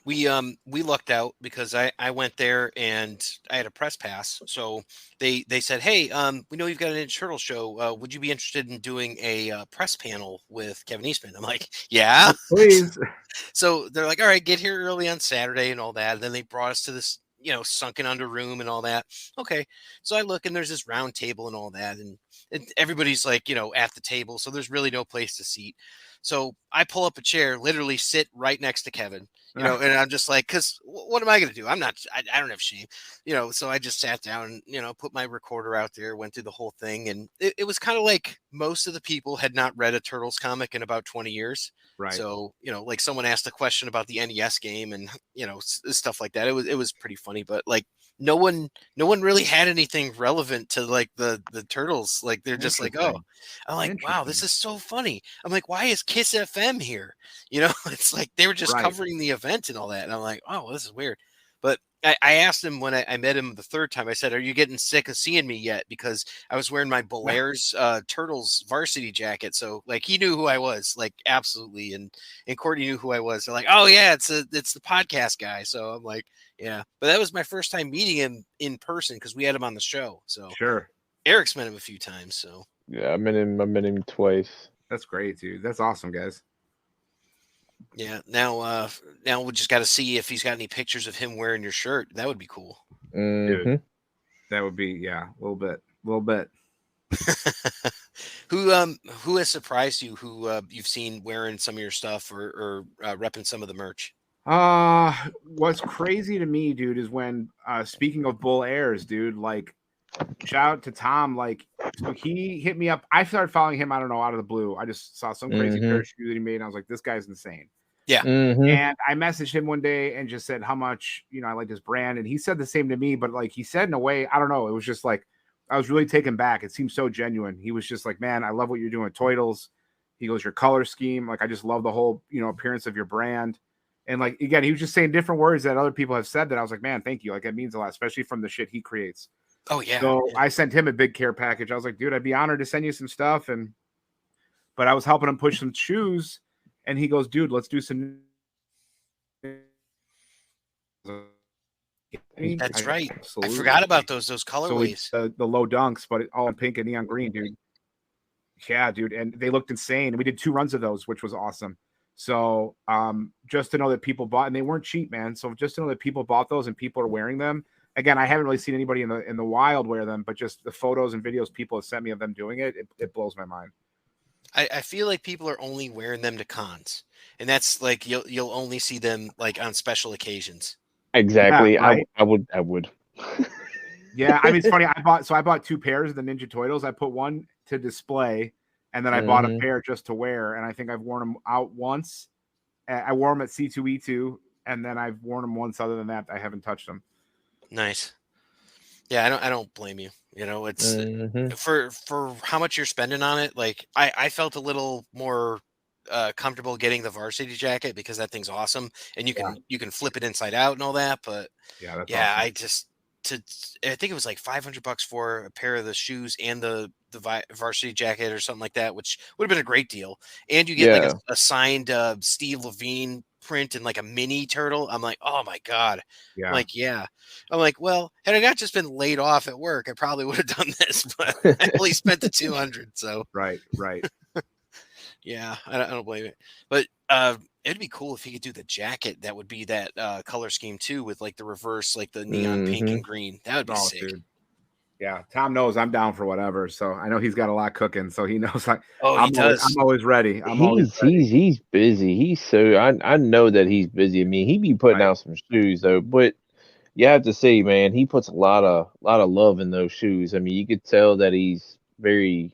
We lucked out because I went there and I had a press pass. So they said, hey, we know you've got an Ninja Turtle show. Would you be interested in doing a press panel with Kevin Eastman? I'm like, yeah, please. So they're like, all right, get here early on Saturday and all that. And then they brought us to this, sunken under room and all that. Okay. So I look and there's this round table and all that. And everybody's like, at the table. So there's really no place to seat. So I pull up a chair, literally sit right next to Kevin, and I'm just like, because what am I going to do? I don't have shame, so I just sat down and, put my recorder out there, went through the whole thing. And it was kind of like most of the people had not read a Turtles comic in about 20 years. Right. So, like someone asked a question about the NES game and, stuff like that. It was pretty funny, but like no one really had anything relevant to like the Turtles. Like they're just like, oh, I'm like, wow, this is so funny. I'm like, why is Kiss FM here? It's like they were just covering the event and all that. And I'm like, oh, well, this is weird. But I asked him when I met him the third time, I said, are you getting sick of seeing me yet? Because I was wearing my Belair's Turtles varsity jacket. So like he knew who I was, like absolutely. And Courtney knew who I was. They're like, oh yeah, it's the podcast guy. So I'm like, yeah. But that was my first time meeting him in person because we had him on the show. So sure. Eric's met him a few times. So yeah, I met him twice. That's great, dude. That's awesome, guys. Yeah. Now we just got to see if he's got any pictures of him wearing your shirt. That would be cool. Mm-hmm. Dude, that would be, a little bit. Who has surprised you? Who you've seen wearing some of your stuff or repping some of the merch? What's crazy to me, dude, is when speaking of Bull Airs, dude, like shout out to Thom. Like, so he hit me up. I started following him, I don't know, out of the blue. I just saw some crazy pair of shoes that he made, and I was like, this guy's insane. Yeah. And I messaged him one day and just said how much, I like his brand. And he said the same to me, but like he said in a way, I don't know. It was just like, I was really taken back. It seemed so genuine. He was just like, man, I love what you're doing with Toitles. He goes, your color scheme. Like, I just love the whole, appearance of your brand. And like, again, he was just saying different words that other people have said that I was like, man, thank you. Like, it means a lot, especially from the shit he creates. Oh yeah. So I sent him a big care package. I was like, dude, I'd be honored to send you some stuff. But I was helping him push some shoes. And he goes, dude, let's do some. That's right. Absolutely. I forgot about those colorways. So the low dunks, but all in pink and neon green, dude. Yeah, dude. And they looked insane. We did 2 runs of those, which was awesome. So just to know that people bought, and they weren't cheap, man. So just to know that people bought those and people are wearing them. Again, I haven't really seen anybody in the wild wear them, but just the photos and videos people have sent me of them doing it, it blows my mind. I feel like people are only wearing them to cons, and that's like you'll only see them like on special occasions. Exactly. Yeah, right? I would. Yeah, I mean, it's funny. I bought 2 pairs of the Ninja Toitles. I put one to display, and then I bought a pair just to wear. And I think I've worn them out once. I wore them at C2E2, and then I've worn them once. Other than that, I haven't touched them. Nice. Yeah, I don't blame you. It's for how much you're spending on it. Like I felt a little more comfortable getting the varsity jacket because that thing's awesome, and you can flip it inside out and all that. But awesome. I think it was like $500 for a pair of the shoes and the varsity jacket or something like that, which would have been a great deal. And you get like a signed Steve Levine print and like a mini turtle. I'm like, oh my God. Yeah. I'm like, well, had I not just been laid off at work, I probably would have done this, but I only spent the $200. So right. Yeah, I don't blame it. But it'd be cool if he could do the jacket. That would be that color scheme too, with like the reverse, like the neon pink and green. That would be sick. Dude. Yeah, Thom knows I'm down for whatever. So I know he's got a lot cooking. So he knows he I'm does. always ready. He's busy. I know that he's busy. I mean, he be putting out some shoes though, but you have to say, man, he puts a lot of love in those shoes. I mean, you could tell that he's very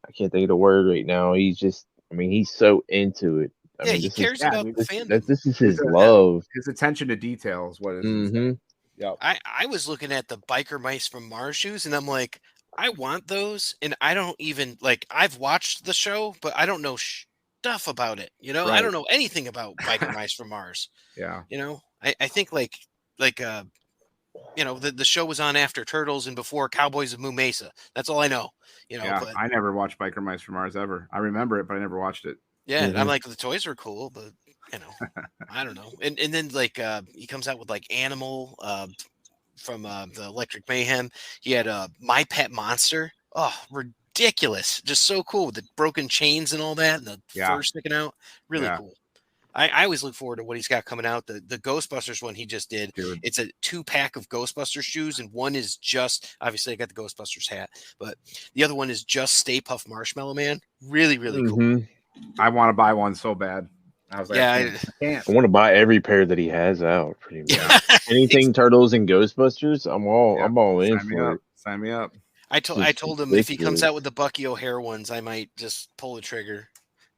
I can't think of the word right now. He's just, I mean, he's so into it. I mean, he cares about the fandom. This is his love. His attention to detail is what it is. Yep. I was looking at the Biker Mice from Mars shoes, and I'm like, I want those, and I don't even like. I've watched the show, but I don't know stuff about it. You know, I don't know anything about Biker Mice from Mars. Yeah, you know, I think like you know, the show was on after Turtles and before Cowboys of Moo Mesa. That's all I know. You know, yeah, but, I never watched Biker Mice from Mars ever. I remember it, but I never watched it. Yeah, and I'm like, the toys are cool, but you know, I don't know. And then like he comes out with like Animal from the Electric Mayhem. He had My Pet Monster. Oh, ridiculous! Just so cool with the broken chains and all that, and the fur sticking out. Really cool. I always look forward to what he's got coming out. The Ghostbusters one he just did. Dude. It's a 2-pack of Ghostbusters shoes, and one is just, obviously I got the Ghostbusters hat, but the other one is just Stay Puft Marshmallow Man. Really, really cool. I want to buy one so bad. I was like, I can't. I want to buy every pair that he has out. Pretty much. Anything Turtles and Ghostbusters, I'm all in for it. Sign me up. I told him if he comes out with the Bucky O'Hare ones, I might just pull the trigger.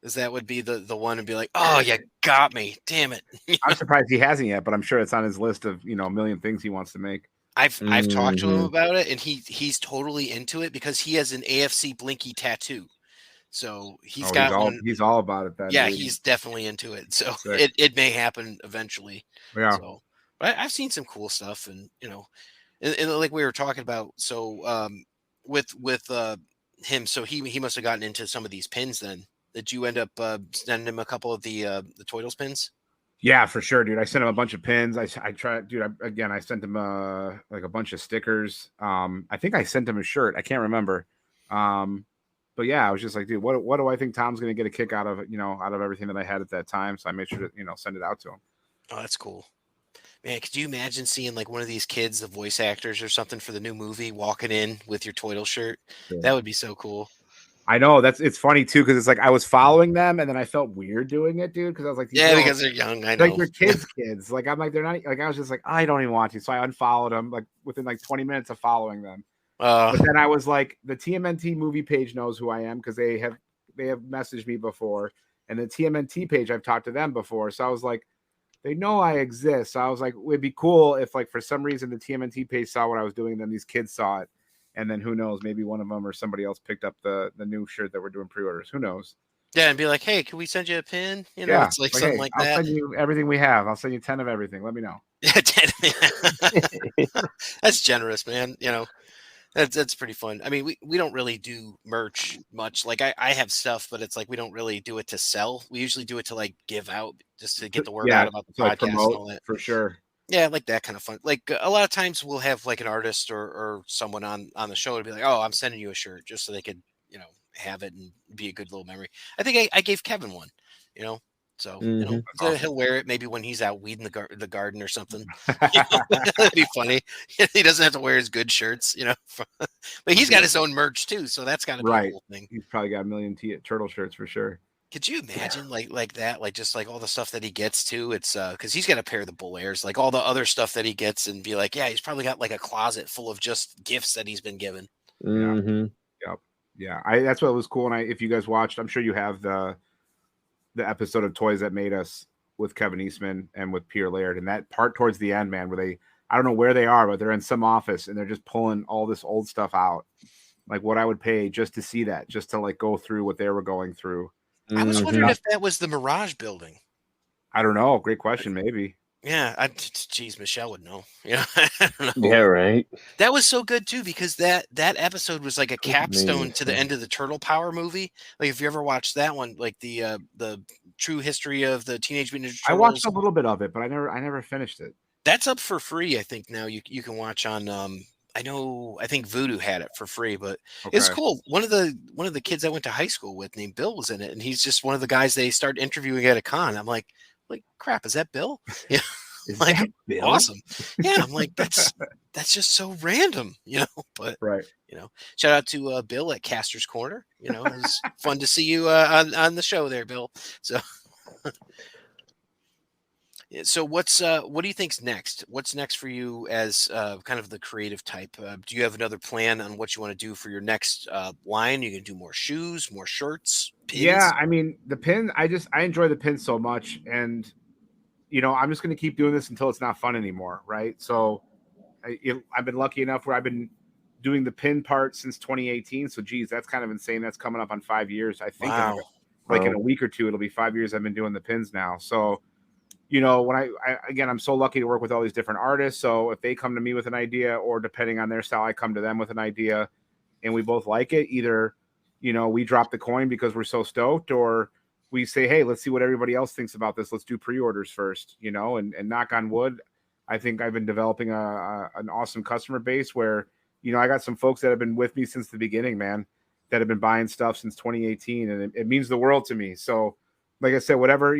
Because that would be the one and be like, oh, you got me. Damn it. I'm surprised he hasn't yet, but I'm sure it's on his list of, you know, a million things he wants to make. I've talked to him about it, and he's totally into it because he has an AFC Blinky tattoo. So he's got one. He's all about it. He's definitely into it. So it may happen eventually. Yeah. So, but I've seen some cool stuff, and you know, and like we were talking about. So with him, so he must have gotten into some of these pins then. Did you end up sending him a couple of the Toitles pins? Yeah, for sure, dude. I sent him a bunch of pins. I tried, dude. I sent him like a bunch of stickers. I think I sent him a shirt. I can't remember. But yeah, I was just like, dude, what do I think Tom's gonna get a kick out of? You know, out of everything that I had at that time. So I made sure to send it out to him. Oh, that's cool. Man, could you imagine seeing like one of these kids, the voice actors or something for the new movie, walking in with your Toitle shirt? Yeah. That would be so cool. I know it's funny too because it's like I was following them and then I felt weird doing it, dude. Because I was like, because they're young. I know, like they're kids. Like I'm like they're not. Like I was just like I don't even want to, so I unfollowed them like within like 20 minutes of following them. But then I was like, the TMNT movie page knows who I am because they have messaged me before, and the TMNT page I've talked to them before, so I was like, they know I exist. So I was like, it'd be cool if like for some reason the TMNT page saw what I was doing, and then these kids saw it. And then who knows? Maybe one of them or somebody else picked up the new shirt that we're doing pre-orders. Who knows? Yeah, and be like, hey, can we send you a pin? You know, it's like something like that. I'll send you everything we have. I'll send you 10 of everything. Let me know. Yeah, 10. That's generous, man. You know, that's pretty fun. I mean, we don't really do merch much. Like I have stuff, but it's like we don't really do it to sell. We usually do it to like give out, just to get the word out about the podcast and all that. For sure. Yeah, like that kind of fun. Like a lot of times we'll have like an artist or someone on the show to be like, oh, I'm sending you a shirt just so they could, you know, have it and be a good little memory. I think I gave Kevin one, you know, so you know he'll wear it maybe when he's out weeding the garden or something. You know, that'd be funny. He doesn't have to wear his good shirts, you know, but he's got his own merch too, so that's got to be a cool thing. He's probably got a million turtle shirts for sure. Could you imagine like that, like just like all the stuff that he gets too? It's because he's got a pair of the Bull Airs, like all the other stuff that he gets, and be like, yeah, he's probably got like a closet full of just gifts that he's been given. Yep. Yeah. That's what was cool. And if you guys watched, I'm sure you have the episode of Toys That Made Us with Kevin Eastman and with Pierre Laird, and that part towards the end, man, where I don't know where they are, but they're in some office and they're just pulling all this old stuff out, like what I would pay just to see that, just to like go through what they were going through. I was wondering if that was the Mirage building. I don't know. Great question. Maybe. Yeah. Geez, Michelle would know. Yeah. I don't know. Yeah. Right. That was so good too, because that episode was like a capstone to the end of the Turtle Power movie. Like if you ever watched that one, like the true history of the Teenage Mutant Ninja Turtles. I watched a little bit of it, but I never finished it. That's up for free. I think now you can watch on I think Voodoo had it for free, but it's Okay. cool. One of the kids I went to high school with named Bill was in it, and he's just one of the guys they start interviewing at a con. I'm like crap, is that Bill? Yeah, Is like that Bill? awesome. Yeah, I'm like that's just so random, But Right. shout out to Bill at Caster's Corner. It was fun to see you on the show there, Bill. So. So what do you think's next? What's next for you as kind of the creative type? Do you have another plan on what you want to do for your next line? You can do more shoes, more shirts, pins? Yeah, I mean the pin. I enjoy the pin so much, and I'm just going to keep doing this until it's not fun anymore, right? So I've been lucky enough where I've been doing the pin part since 2018. So geez, that's kind of insane. That's coming up on 5 years. I think Wow. in a week or two, it'll be 5 years I've been doing the pins now. So when I again, I'm so lucky to work with all these different artists. So if they come to me with an idea, or depending on their style, I come to them with an idea, and we both like it, either, we drop the coin because we're so stoked, or we say, hey, let's see what everybody else thinks about this. Let's do pre-orders first, and knock on wood. I think I've been developing an awesome customer base where, I got some folks that have been with me since the beginning, man, that have been buying stuff since 2018. And it means the world to me. So, like I said, whatever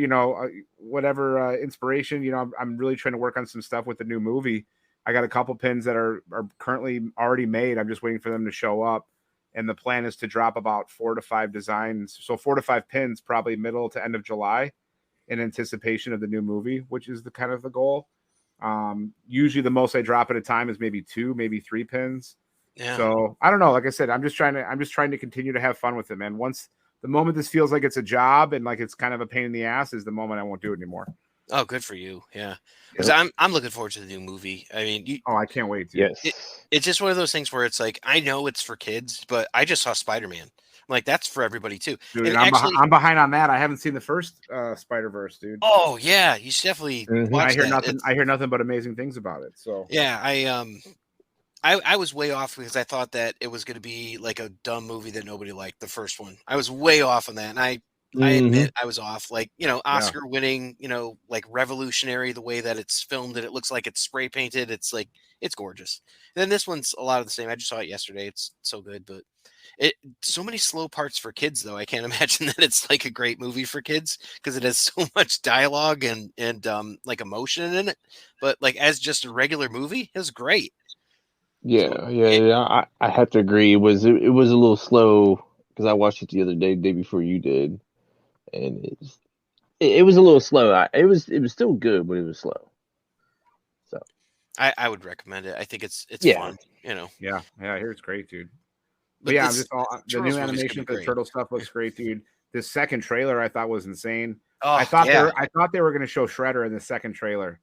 inspiration, I'm really trying to work on some stuff with the new movie. I got a couple pins that are currently already made. I'm just waiting for them to show up. And the plan is to drop about 4 to 5 designs. So 4 to 5 pins, probably middle to end of July, in anticipation of the new movie, which is the kind of the goal. Usually the most I drop at a time is maybe 2, maybe 3 pins. Yeah. So I don't know. Like I said, I'm just trying to continue to have fun with it, man. Once the moment this feels like it's a job and like it's kind of a pain in the ass is the moment I won't do it anymore. Oh, good for you. Yeah. Because I'm looking forward to the new movie. I mean, I can't wait. Dude. Yes. It's just one of those things where it's like, I know it's for kids, but I just saw Spider-Man. I'm like, that's for everybody too. Dude, and I'm behind on that. I haven't seen the first Spider-Verse, dude. Oh yeah, you should definitely watch I hear that. nothing. I hear nothing but amazing things about it. So yeah, I was way off because I thought that it was going to be like a dumb movie that nobody liked, the first one. I was way off on that, and I admit I was off. Like, Oscar winning, like revolutionary the way that it's filmed, and it looks like it's spray painted. It's like, it's gorgeous. And then this one's a lot of the same. I just saw it yesterday. It's so good, but so many slow parts for kids though. I can't imagine that it's like a great movie for kids because it has so much dialogue and like emotion in it. But like as just a regular movie, it was great. Yeah. I have to agree. It was a little slow because I watched it the other day before you did, and it was a little slow. It was still good, but it was slow. So I would recommend it. I think it's fun. Yeah, I hear it's great, dude. But yeah, the new animation for the turtle stuff looks great, dude. This second trailer I thought was insane. Oh, I thought they were going to show Shredder in the second trailer,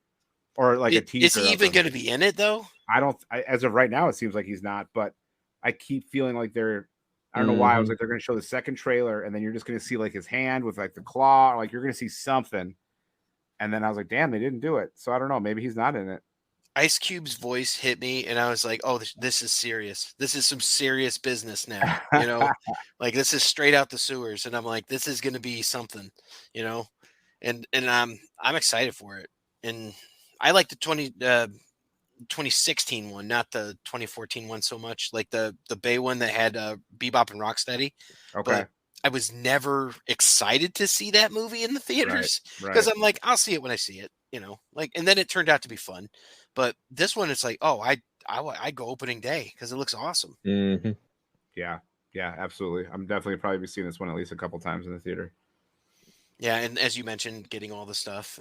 or like a teaser. Is he even going to be in it though? As of right now, it seems like he's not. But I keep feeling like they're. I don't know why. I was like, they're going to show the second trailer, and then you're just going to see like his hand with like the claw, like you're going to see something. And then I was like, damn, they didn't do it. So I don't know. Maybe he's not in it. Ice Cube's voice hit me, and I was like, "Oh, this is serious. This is some serious business now." Like this is straight out the sewers, and I'm like, "This is going to be something," And I'm excited for it. And I like the 2016 one, not the 2014 one so much. Like the Bay one that had Bebop and Rocksteady. Okay. But I was never excited to see that movie in the theaters because I'm like, I'll see it when I see it. Like, and then it turned out to be fun. But this one, it's like, oh, I go opening day because it looks awesome. Mm-hmm. Yeah, absolutely. I'm definitely probably be seeing this one at least a couple times in the theater. Yeah, and as you mentioned, getting all the stuff.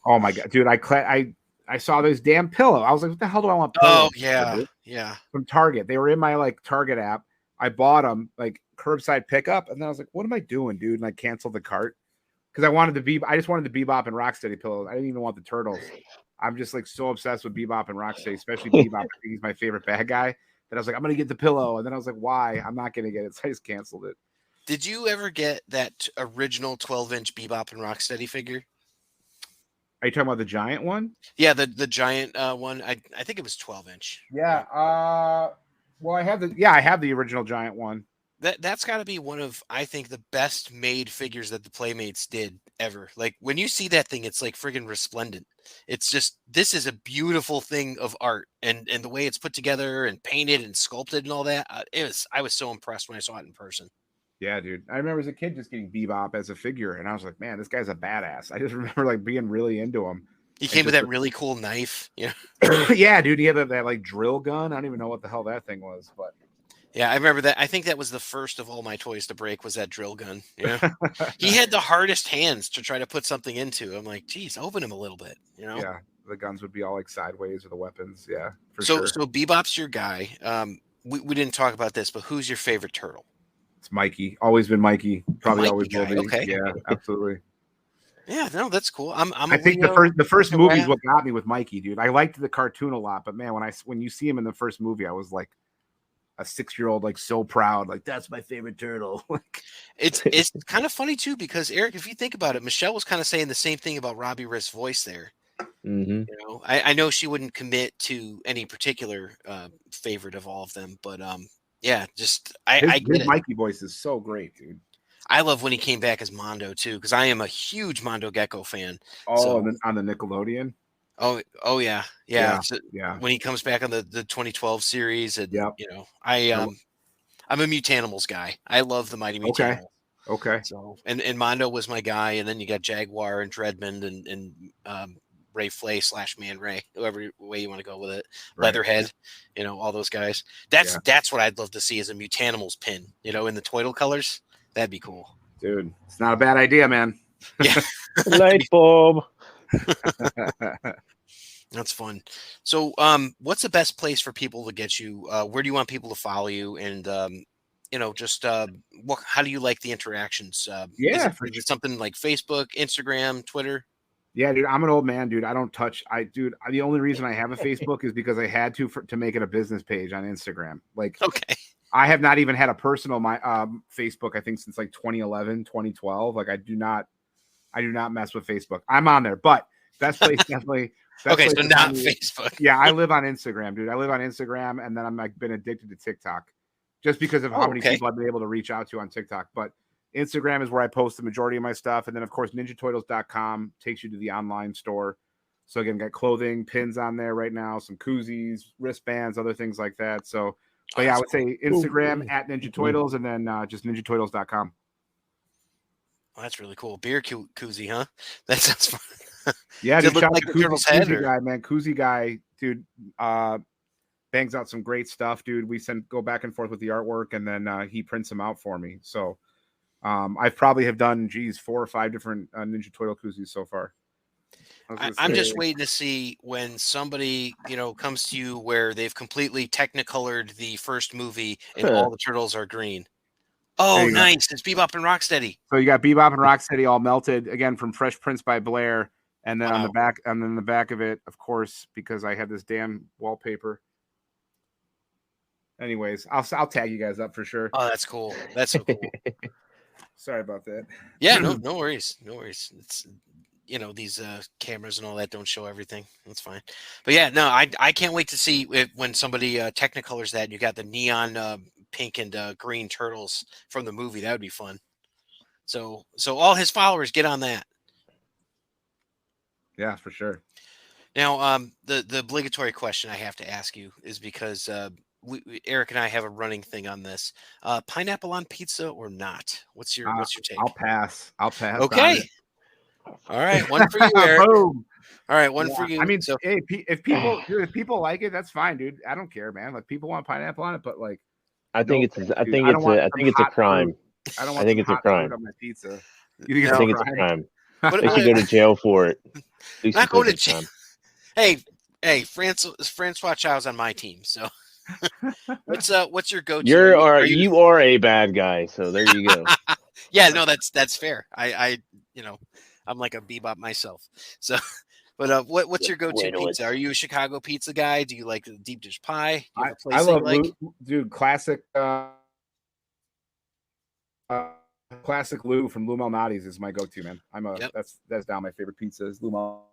Oh my god, dude! I saw this damn pillow. I was like, what the hell do I want? Oh yeah. From Target, they were in my like Target app. I bought them like curbside pickup, and then I was like, what am I doing, dude? And I canceled the cart because I just wanted the Bebop and Rocksteady pillows. I didn't even want the turtles. I'm just like so obsessed with Bebop and Rocksteady, especially Bebop. I think he's my favorite bad guy. That I was like, I'm gonna get the pillow, and then I was like, why? I'm not gonna get it. So I just canceled it. Did you ever get that original 12-inch Bebop and Rocksteady figure? Are you talking about the giant one? Yeah, the giant one. I think it was 12-inch. Yeah. Well, I have the original giant one. That's got to be one of, I think, the best made figures that the Playmates did ever. Like when you see that thing, it's like friggin' resplendent. It's just, this is a beautiful thing of art, and the way it's put together and painted and sculpted and all that. I was so impressed when I saw it in person. Yeah, dude. I remember as a kid just getting Bebop as a figure, and I was like, man, this guy's a badass. I just remember like being really into him. He came with that really cool knife. Yeah. Yeah, dude. He had that like drill gun. I don't even know what the hell that thing was, but yeah, I remember that. I think that was the first of all my toys to break, was that drill gun. Yeah. He had the hardest hands to try to put something into. I'm like, geez, open him a little bit, you know? Yeah, the guns would be all like sideways, or the weapons. Yeah, for So sure. so Bebop's your guy. We didn't talk about this, but who's your favorite turtle? It's Mikey. Always been Mikey. Probably Mikey always will guy, be. okay. Yeah, absolutely. Yeah, no, that's cool. I think the first movie is what got me with Mikey, dude. I liked the cartoon a lot, but man, when you see him in the first movie, I was like a 6-year-old, like so proud, like that's my favorite turtle. Like it's kind of funny too, because Eric, if you think about it, Michelle was kind of saying the same thing about Robbie Risk's voice there. Mm-hmm. You know, I know she wouldn't commit to any particular favorite of all of them, but yeah, just I get his it. Mikey voice is so great, dude. I love when he came back as Mondo too, because I am a huge Mondo Gecko fan. Oh, so, and then on the Nickelodeon. Oh yeah. So yeah. when he comes back on the 2012 series, and Yep. you know, I'm a Mutanimals guy. I love the Mighty Mutanimals. Okay. So and Mondo was my guy, and then you got Jaguar and Dreadmond and Ray Flay / Man Ray, whoever way you want to go with it. Right. Leatherhead, you know, all those guys. That's what I'd love to see, as a Mutanimals pin, you know, in the Toitle colors. That'd be cool. Dude, it's not a bad idea, man. Yeah. Light bulb. That's fun. So what's the best place for people to get you? Where do you want people to follow you? And you know, just how do you like the interactions? Is it something like Facebook, Instagram, Twitter? Yeah, dude, I'm an old man, dude. I don't touch. The only reason I have a Facebook is because I had to make it a business page on Instagram. Like, okay, I have not even had a personal Facebook, I think, since like 2011, 2012. Like, I do not mess with Facebook. I'm on there, but best place definitely. Okay, so not Facebook. Yeah, I live on Instagram, dude. I live on Instagram, and then I'm like been addicted to TikTok, just because of how many people I've been able to reach out to on TikTok. But Instagram is where I post the majority of my stuff, and then of course NinjaToitles.com takes you to the online store. So again, got clothing, pins on there right now, some koozies, wristbands, other things like that. So, but yeah, I would say Instagram at Ninja Toitles, and then just NinjaToitles.com. Oh, that's really cool. Beer koozie, huh? That sounds fun. Yeah, dude, look like the turtle's head, guy, man. Koozie guy, dude, bangs out some great stuff, dude. We go back and forth with the artwork, and then he prints them out for me. So I probably have done 4 or 5 different Ninja Toitle koozies so far. I'm just waiting to see when somebody, you know, comes to you where they've completely technicolored the first movie and all the turtles are green. Oh, nice. It's Bebop and Rocksteady. So you got Bebop and Rocksteady all melted again from Fresh Prince by Blair. And then on the back, and then the back of it, of course, because I had this damn wallpaper. Anyways, I'll tag you guys up for sure. Oh, that's cool. That's so cool. Sorry about that. Yeah, no worries. No worries. It's, you know, these cameras and all that don't show everything. That's fine. But yeah, no, I can't wait to see when somebody technicolors that and you got the neon pink and green turtles from the movie. That would be fun. So all his followers get on that. Yeah, for sure. Now, the obligatory question I have to ask you is because Eric and I have a running thing on this. Pineapple on pizza or not? What's your take? I'll pass. Okay. All right, one for you, Eric. Boom. All right, one for you. I mean, hey, if people like it, that's fine, dude. I don't care, man. Like, people want pineapple on it, but like, I think it's a crime. I don't want it's a crime on my pizza. I think it's a crime. They should go to jail for it. Not going to jail. Hey, Francois Chow's on my team, so what's your go-to? You are a bad guy, so there you go. Yeah, no, that's fair. I I'm like a Bebop myself. So, but what's your go-to pizza? Are you a Chicago pizza guy? Do you like the deep dish pie? I love dude, classic. Classic Lou from Lou Malnati's is my go-to, man. That's down my favorite pizza is Lou Mal.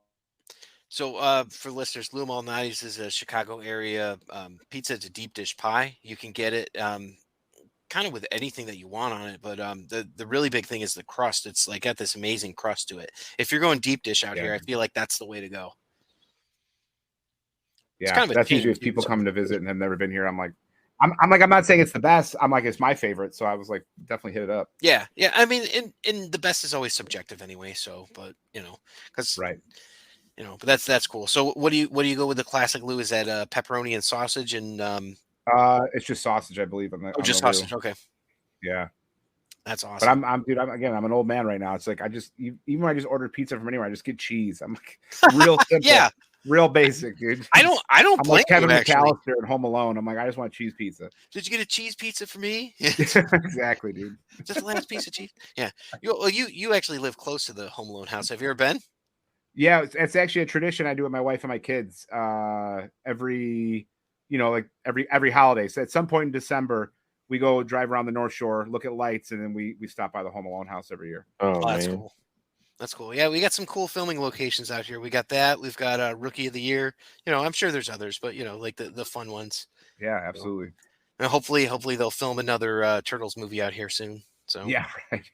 So for listeners, Lou Malnati's is a Chicago area pizza. It's a deep dish pie. You can get it kind of with anything that you want on it, but the really big thing is the crust. It's like got this amazing crust to it. If you're going deep dish out here, I feel like that's the way to go. Yeah, kind of that's usually if people come to visit and have never been here. I'm like, I'm not saying it's the best. I'm like, it's my favorite. So I was like, definitely hit it up. Yeah. I mean, in the best is always subjective anyway. So, but because right. But that's cool. So what do you go with the classic, Lou? Is that pepperoni and sausage and it's just sausage, I believe. Just sausage. Okay. Yeah. That's awesome. But dude, I'm an old man right now. It's like even when I just ordered pizza from anywhere, I just get cheese. I'm like real simple. Yeah. Real basic, dude. I don't I'm like Kevin McAllister at Home Alone. I'm like, I just want cheese pizza. Did you get a cheese pizza for me? Exactly, dude. Just the last piece of cheese. Yeah. You actually live close to the Home Alone house. Have you ever been? Yeah, it's actually a tradition I do with my wife and my kids. Every holiday. So at some point in December, we go drive around the North Shore, look at lights, and then we stop by the Home Alone house every year. Oh, that's cool. That's cool. Yeah, we got some cool filming locations out here. We got that. We've got Rookie of the Year. I'm sure there's others, but like the fun ones. Yeah, absolutely. And hopefully they'll film another Turtles movie out here soon. So yeah, right.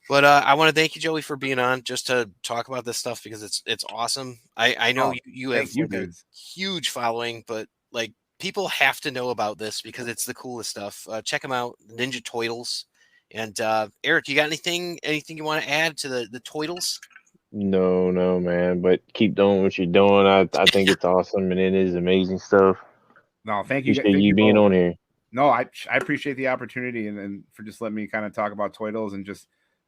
But I want to thank you, Joey, for being on just to talk about this stuff because it's awesome. I know you have a huge following, but like people have to know about this because it's the coolest stuff. Check them out, Ninja Toitles. And Eric, you got anything you want to add to the Toitles? No, man. But keep doing what you're doing. I think it's awesome and it is amazing stuff. No, thank you. Appreciate you being on here. No, I appreciate the opportunity and for just letting me kind of talk about Toitles and just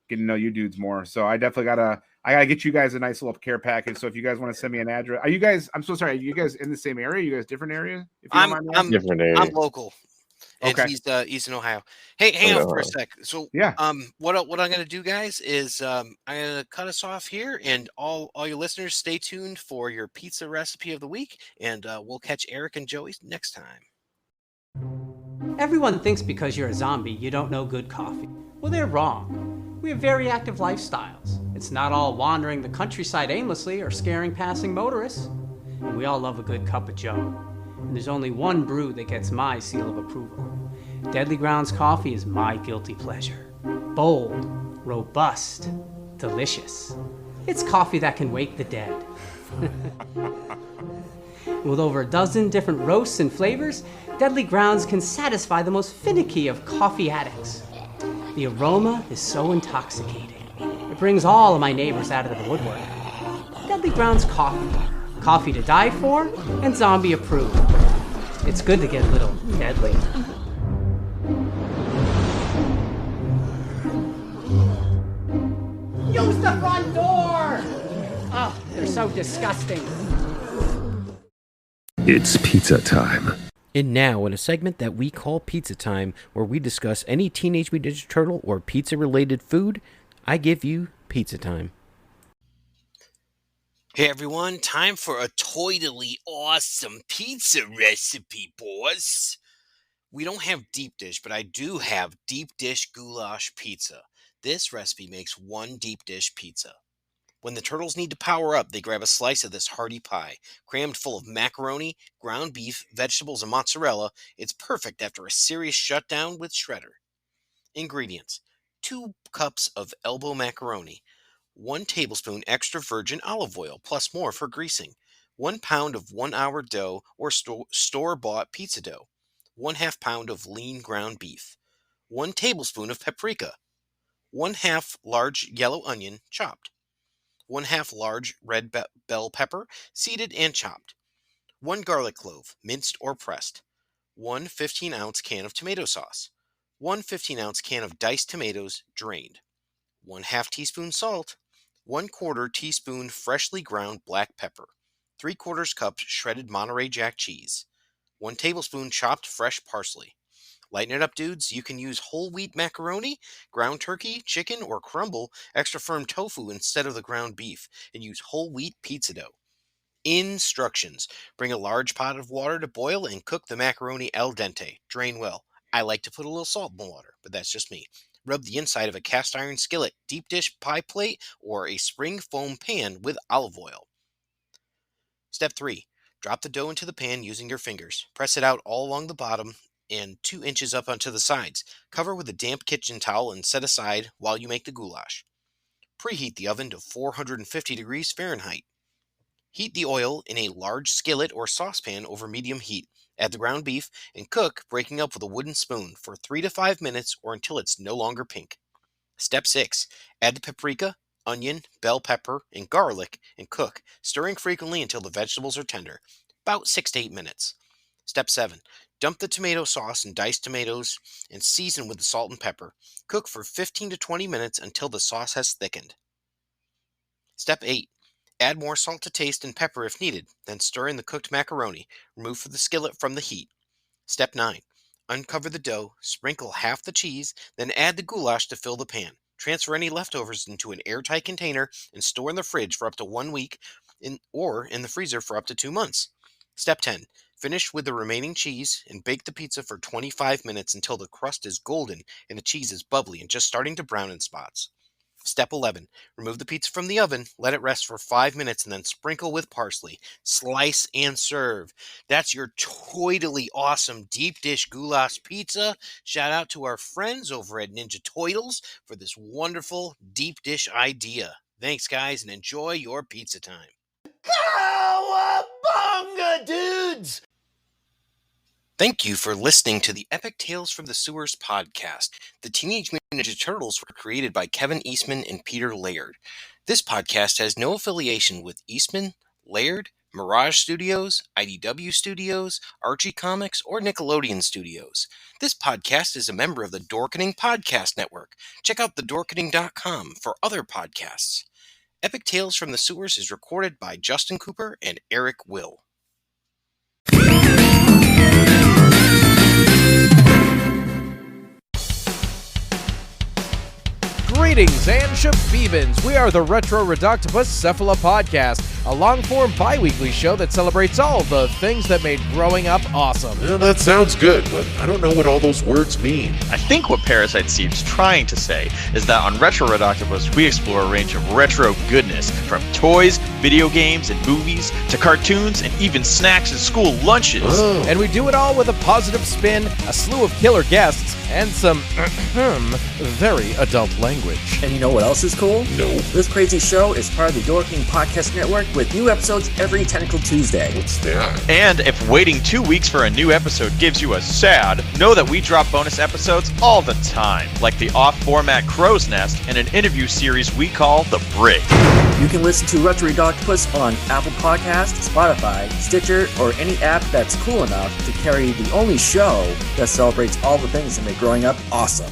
getting to know you dudes more. So I definitely gotta get you guys a nice little care package. So if you guys want to send me an address, are you guys? I'm so sorry. Are you guys in the same area? Are you guys different area? I'm different area. I'm local. And he's in Ohio. Hey, hang on for a sec. So what I'm gonna do, guys, is I'm gonna cut us off here, and all your listeners, stay tuned for your pizza recipe of the week, and we'll catch Eric and Joey next time. Everyone thinks because you're a zombie, you don't know good coffee. Well, they're wrong. We have very active lifestyles. It's not all wandering the countryside aimlessly or scaring passing motorists. And we all love a good cup of joe. And there's only one brew that gets my seal of approval. Deadly Grounds coffee is my guilty pleasure. Bold, robust, delicious. It's coffee that can wake the dead. With over a dozen different roasts and flavors, Deadly Grounds can satisfy the most finicky of coffee addicts. The aroma is so intoxicating. It brings all of my neighbors out of the woodwork. Deadly Grounds coffee. Coffee to die for and zombie approved. It's good to get a little deadly. Use the front door! Oh, they're so disgusting. It's pizza time. And now, in a segment that we call Pizza Time, where we discuss any Teenage Mutant Ninja Turtle or pizza-related food, I give you Pizza Time. Hey everyone, time for a totally awesome pizza recipe, boys. We don't have deep dish, but I do have deep dish goulash pizza. This recipe makes one deep dish pizza. When the turtles need to power up, they grab a slice of this hearty pie, crammed full of macaroni, ground beef, vegetables, and mozzarella. It's perfect after a serious shutdown with Shredder. Ingredients: 2 cups of elbow macaroni, 1 tablespoon extra virgin olive oil, plus more for greasing, 1 pound of 1-hour dough or store-bought pizza dough, 1/2 pound of lean ground beef, 1 tablespoon of paprika, 1/2 large yellow onion chopped, 1/2 large red bell pepper seeded and chopped, 1 garlic clove minced or pressed, 1 15-ounce can of tomato sauce, 1 15-ounce can of diced tomatoes drained, 1/2 teaspoon salt, 1/4 teaspoon freshly ground black pepper, 3/4 cup shredded Monterey Jack cheese, 1 tablespoon chopped fresh parsley. Lighten it up, dudes. You can use whole wheat macaroni, ground turkey, chicken, or crumble extra firm tofu instead of the ground beef, and use whole wheat pizza dough. Instructions: bring a large pot of water to boil and cook the macaroni al dente. Drain well. I like to put a little salt in the water, but that's just me. Rub the inside of a cast iron skillet, deep dish pie plate, or a spring foam pan with olive oil. Step 3. Drop the dough into the pan using your fingers. Press it out all along the bottom and 2 inches up onto the sides. Cover with a damp kitchen towel and set aside while you make the goulash. Preheat the oven to 450 degrees Fahrenheit. Heat the oil in a large skillet or saucepan over medium heat. Add the ground beef and cook, breaking up with a wooden spoon for 3 to 5 minutes or until it's no longer pink. Step 6. Add the paprika, onion, bell pepper, and garlic and cook, stirring frequently until the vegetables are tender, about 6 to 8 minutes. Step 7. Dump the tomato sauce and diced tomatoes and season with the salt and pepper. Cook for 15 to 20 minutes until the sauce has thickened. Step 8. Add more salt to taste and pepper if needed, then stir in the cooked macaroni. Remove the skillet from the heat. Step 9. Uncover the dough, sprinkle half the cheese, then add the goulash to fill the pan. Transfer any leftovers into an airtight container and store in the fridge for up to 1 week or in the freezer for up to 2 months. Step 10. Finish with the remaining cheese and bake the pizza for 25 minutes until the crust is golden and the cheese is bubbly and just starting to brown in spots. Step 11. Remove the pizza from the oven, let it rest for 5 minutes, and then sprinkle with parsley. Slice and serve. That's your totally awesome deep dish goulash pizza. Shout out to our friends over at Ninja Toitles for this wonderful deep dish idea. Thanks, guys, and enjoy your pizza time. Cowabunga, dudes! Thank you for listening to the Epic Tales from the Sewers podcast. The Teenage Mutant Ninja Turtles were created by Kevin Eastman and Peter Laird. This podcast has no affiliation with Eastman, Laird, Mirage Studios, IDW Studios, Archie Comics, or Nickelodeon Studios. This podcast is a member of the Dorkening Podcast Network. Check out thedorkening.com for other podcasts. Epic Tales from the Sewers is recorded by Justin Cooper and Eric Will. Greetings and shabibans. We are the Retro Reductibus Cephala Podcast, a long-form bi-weekly show that celebrates all the things that made growing up awesome. Yeah, that sounds good, but I don't know what all those words mean. I think what Parasite seems trying to say is that on Retro Reductibus, we explore a range of retro goodness, from toys, video games, and movies, to cartoons, and even snacks and school lunches. Oh. And we do it all with a positive spin, a slew of killer guests, and some very adult language. And you know what else is cool? No. This crazy show is part of the Dorking Podcast Network with new episodes every Tentacle Tuesday. What's that? And if waiting 2 weeks for a new episode gives you a sad, know that we drop bonus episodes all the time, like the off-format Crow's Nest and an interview series we call The Brig. You can listen to Retro Reductibus on Apple Podcasts, Spotify, Stitcher, or any app that's cool enough to carry the only show that celebrates all the things that make growing up awesome.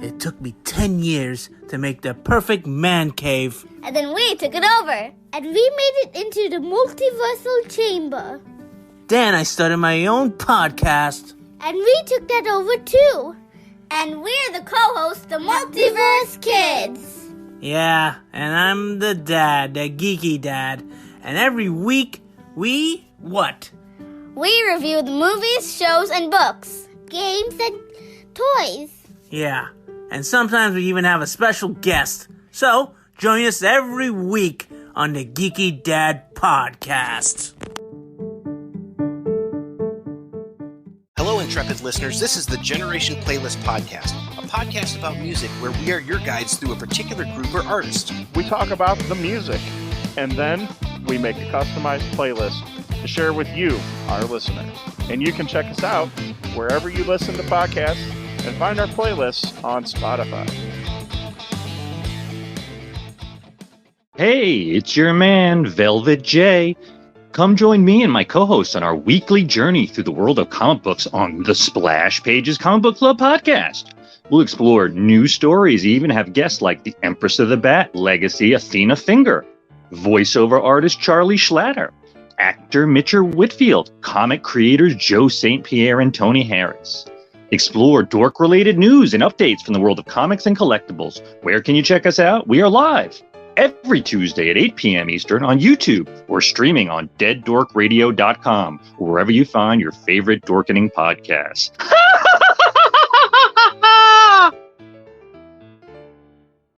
It took me 10 years to make the perfect man cave. And then we took it over. And we made it into the multiversal chamber. Then I started my own podcast. And we took that over too. And we're the co-hosts, the Multiverse Kids. Yeah, and I'm the dad, the geeky dad. And every week, we what? We review the movies, shows, and books, games, and toys. Yeah, and sometimes we even have a special guest. So, join us every week on the Geeky Dad Podcast. Hello, intrepid listeners. This is the Generation Playlist Podcast, a podcast about music where we are your guides through a particular group or artist. We talk about the music, and then we make a customized playlist to share with you, our listeners. And you can check us out wherever you listen to podcasts and find our playlists on Spotify. Hey, it's your man, Velvet J. Come join me and my co-hosts on our weekly journey through the world of comic books on the Splash Pages Comic Book Club podcast. We'll explore new stories, even have guests like the Empress of the Bat, Legacy Athena Finger, voiceover artist Charlie Schlatter, actor Mitcher Whitfield, comic creators Joe St. Pierre and Tony Harris. Explore dork-related news and updates from the world of comics and collectibles. Where can you check us out? We are live every Tuesday at 8 p.m. Eastern on YouTube or streaming on deaddorkradio.com, or wherever you find your favorite dorkening podcasts.